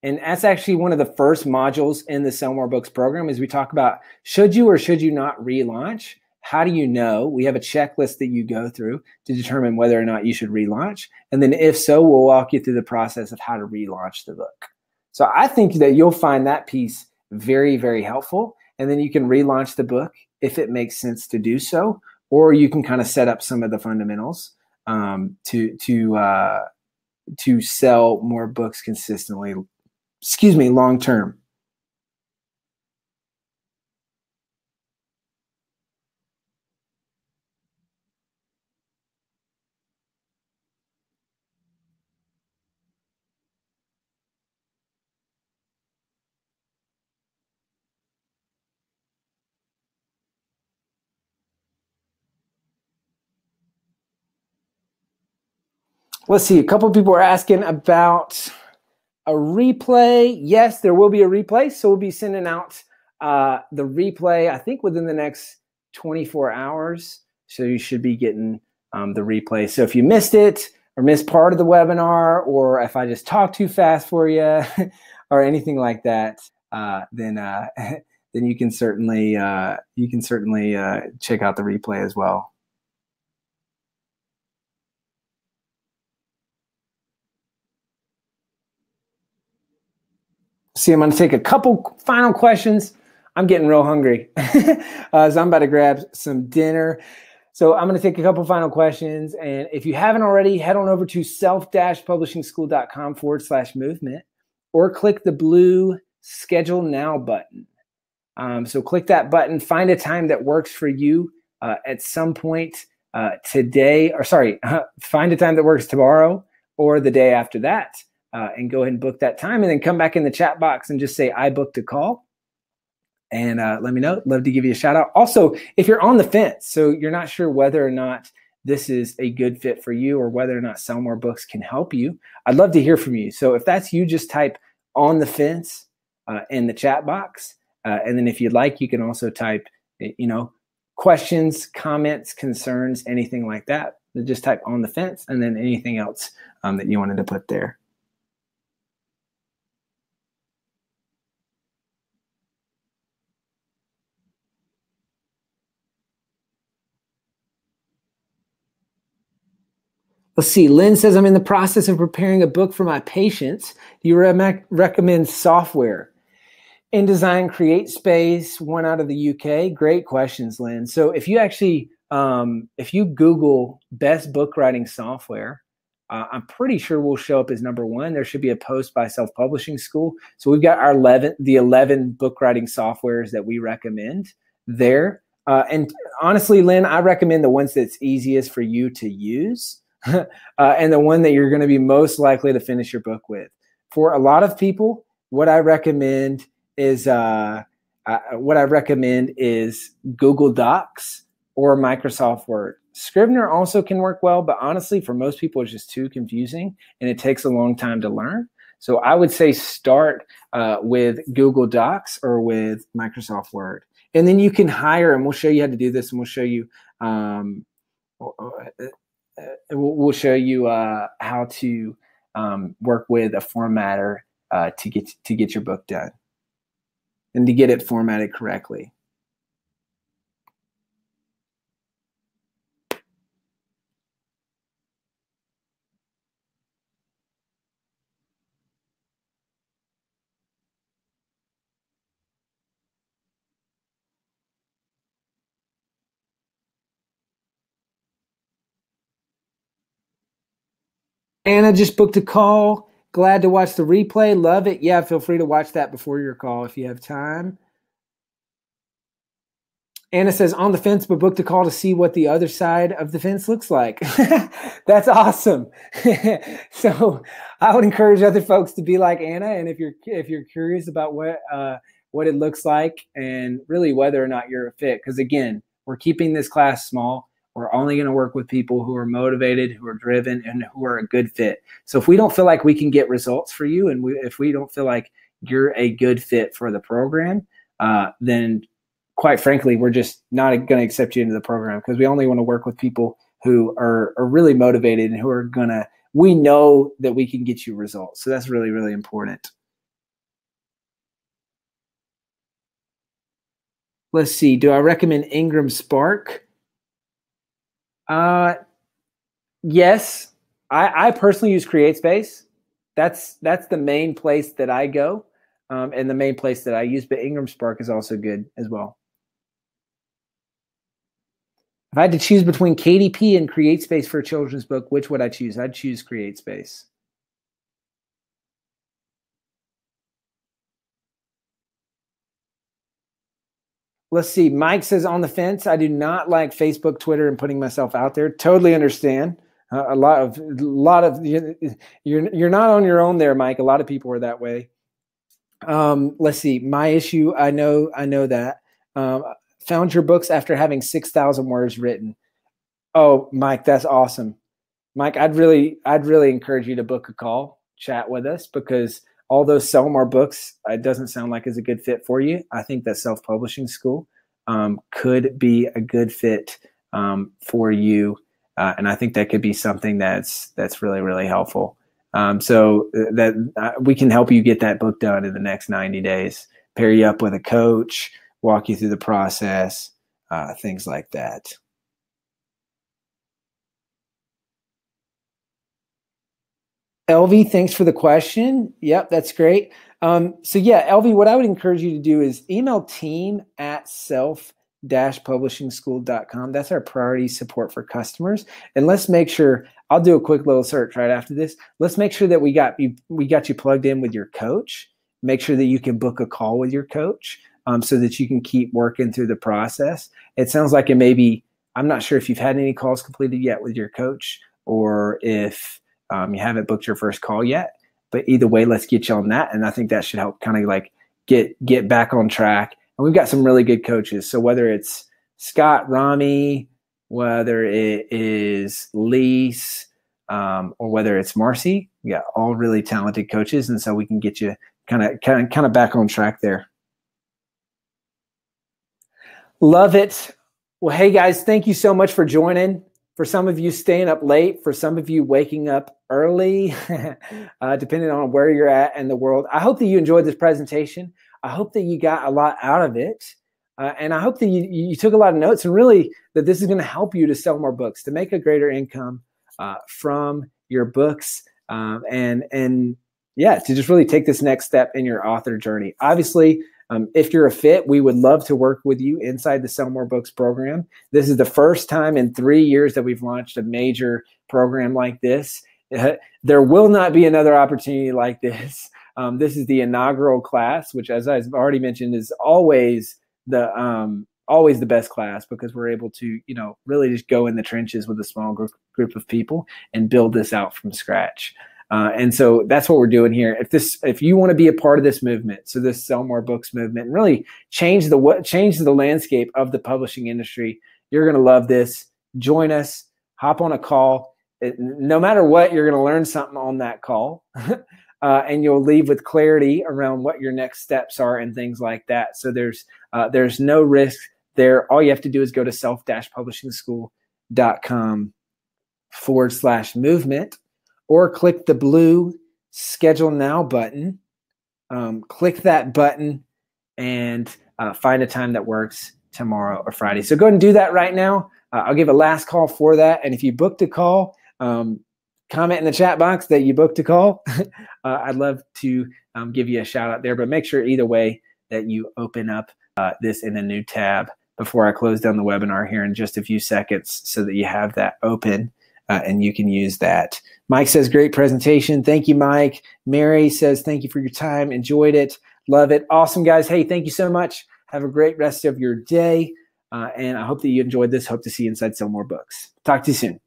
And that's actually one of the first modules in the Sell More Books program is we talk about should you or should you not relaunch? How do you know? We have a checklist that you go through to determine whether or not you should relaunch. And then if so, we'll walk you through the process of how to relaunch the book. So I think that you'll find that piece very, very helpful. And then you can relaunch the book if it makes sense to do so, or you can kind of set up some of the fundamentals to sell more books consistently. Long term. Let's see. A couple of people are asking about a replay. Yes, there will be a replay. So we'll be sending out the replay, I think, within the next 24 hours. So you should be getting the replay. So if you missed it or missed part of the webinar, or if I just talked too fast for you or anything like that, then you can certainly check out the replay as well. See, I'm going to take a couple final questions. I'm getting real hungry. So I'm about to grab some dinner. So I'm going to take a couple final questions. And if you haven't already, head on over to self-publishingschool.com/movement or click the blue Schedule Now button. So click that button, find a time that works for you at some point today, or sorry, find a time that works tomorrow or the day after that. And go ahead and book that time, and then come back in the chat box and just say, I booked a call, and let me know. Love to give you a shout out. Also, if you're on the fence, so you're not sure whether or not this is a good fit for you or whether or not Sell More Books can help you, I'd love to hear from you. So if that's you, just type on the fence in the chat box. And then if you'd like, you can also type, questions, comments, concerns, anything like that. Just type on the fence and then anything else that you wanted to put there. Let's see. Lynn says, I'm in the process of preparing a book for my patients. Do you recommend software? InDesign, CreateSpace, one out of the UK. Great questions, Lynn. So if you actually, if you Google best book writing software, I'm pretty sure we'll show up as #1. There should be a post by Self Publishing School. So we've got our 11 book writing softwares that we recommend there. And honestly, Lynn, I recommend the ones that's easiest for you to use. And the one that you're going to be most likely to finish your book with. For a lot of people, what I recommend is Google Docs or Microsoft Word. Scrivener also can work well, but honestly, for most people, it's just too confusing and it takes a long time to learn. So I would say start with Google Docs or with Microsoft Word, and then you can hire. And we'll show you how to do this, and we'll show you. We'll show you how to work with a formatter to get your book done and to get it formatted correctly. Anna just booked a call. Glad to watch the replay. Love it. Yeah, feel free to watch that before your call if you have time. Anna says, on the fence, but booked a call to see what the other side of the fence looks like. That's awesome. So I would encourage other folks to be like Anna. And if you're curious about what it looks like and really whether or not you're a fit, because again, we're keeping this class small. We're only going to work with people who are motivated, who are driven, and who are a good fit. So if we don't feel like we can get results for you, and if we don't feel like you're a good fit for the program, then quite frankly, we're just not going to accept you into the program, because we only want to work with people who are really motivated and who are we know that we can get you results. So that's really, really important. Let's see. Do I recommend Ingram Spark? Yes. I personally use CreateSpace. That's the main place that I go, and the main place that I use, but Ingram Spark is also good as well. If I had to choose between KDP and CreateSpace for a children's book, which would I choose? I'd choose CreateSpace. Let's see. Mike says, on the fence. I do not like Facebook, Twitter, and putting myself out there. Totally understand. A lot of you're not on your own there, Mike. A lot of people are that way. Let's see. My issue. I know that. Found your books after having 6,000 words written. Oh, Mike, that's awesome. Mike, I'd really encourage you to book a call, chat with us, because although Sell More Books, it doesn't sound like is a good fit for you, I think that self-publishing school could be a good fit for you, and I think that could be something that's really, really helpful. So that we can help you get that book done in the next 90 days, pair you up with a coach, walk you through the process, things like that. LV, thanks for the question. Yep, that's great. So yeah, LV, what I would encourage you to do is email team@self-publishingschool.com. That's our priority support for customers. And let's make sure, I'll do a quick little search right after this. Let's make sure that we got you plugged in with your coach. Make sure that you can book a call with your coach so that you can keep working through the process. It sounds like it may be, I'm not sure if you've had any calls completed yet with your coach, or if you haven't booked your first call yet, but either way, let's get you on that. And I think that should help kind of like get back on track. And we've got some really good coaches. So whether it's Scott, Rami, whether it is Lise, or whether it's Marcy, we got all really talented coaches. And so we can get you kind of back on track there. Love it. Well, hey guys, thank you so much for joining. For some of you staying up late, for some of you waking up early, depending on where you're at in the world. I hope that you enjoyed this presentation. I hope that you got a lot out of it. And I hope that you took a lot of notes, and really that this is going to help you to sell more books, to make a greater income from your books, and yeah, to just really take this next step in your author journey. Obviously, if you're a fit, we would love to work with you inside the Sell More Books program. This is the first time in 3 years that we've launched a major program like this. There will not be another opportunity like this. This is the inaugural class, which, as I've already mentioned, is always the best class, because we're able to, really just go in the trenches with a small group of people and build this out from scratch. And so that's what we're doing here. If you want to be a part of this movement, so this Sell More Books movement, and really change the landscape of the publishing industry, you're going to love this. Join us. Hop on a call. No matter what, you're going to learn something on that call, and you'll leave with clarity around what your next steps are and things like that. So there's no risk there. All you have to do is go to self-publishingschool.com/movement. Or click the blue Schedule Now button. Click that button and find a time that works tomorrow or Friday. So go ahead and do that right now. I'll give a last call for that. And if you booked a call, comment in the chat box that you booked a call. I'd love to give you a shout out there. But make sure either way that you open up this in a new tab before I close down the webinar here in just a few seconds, so that you have that open. and you can use that. Mike says, great presentation. Thank you, Mike. Mary says, thank you for your time. Enjoyed it. Love it. Awesome, guys. Hey, thank you so much. Have a great rest of your day. And I hope that you enjoyed this. Hope to see you inside Sell More Books. Talk to you soon.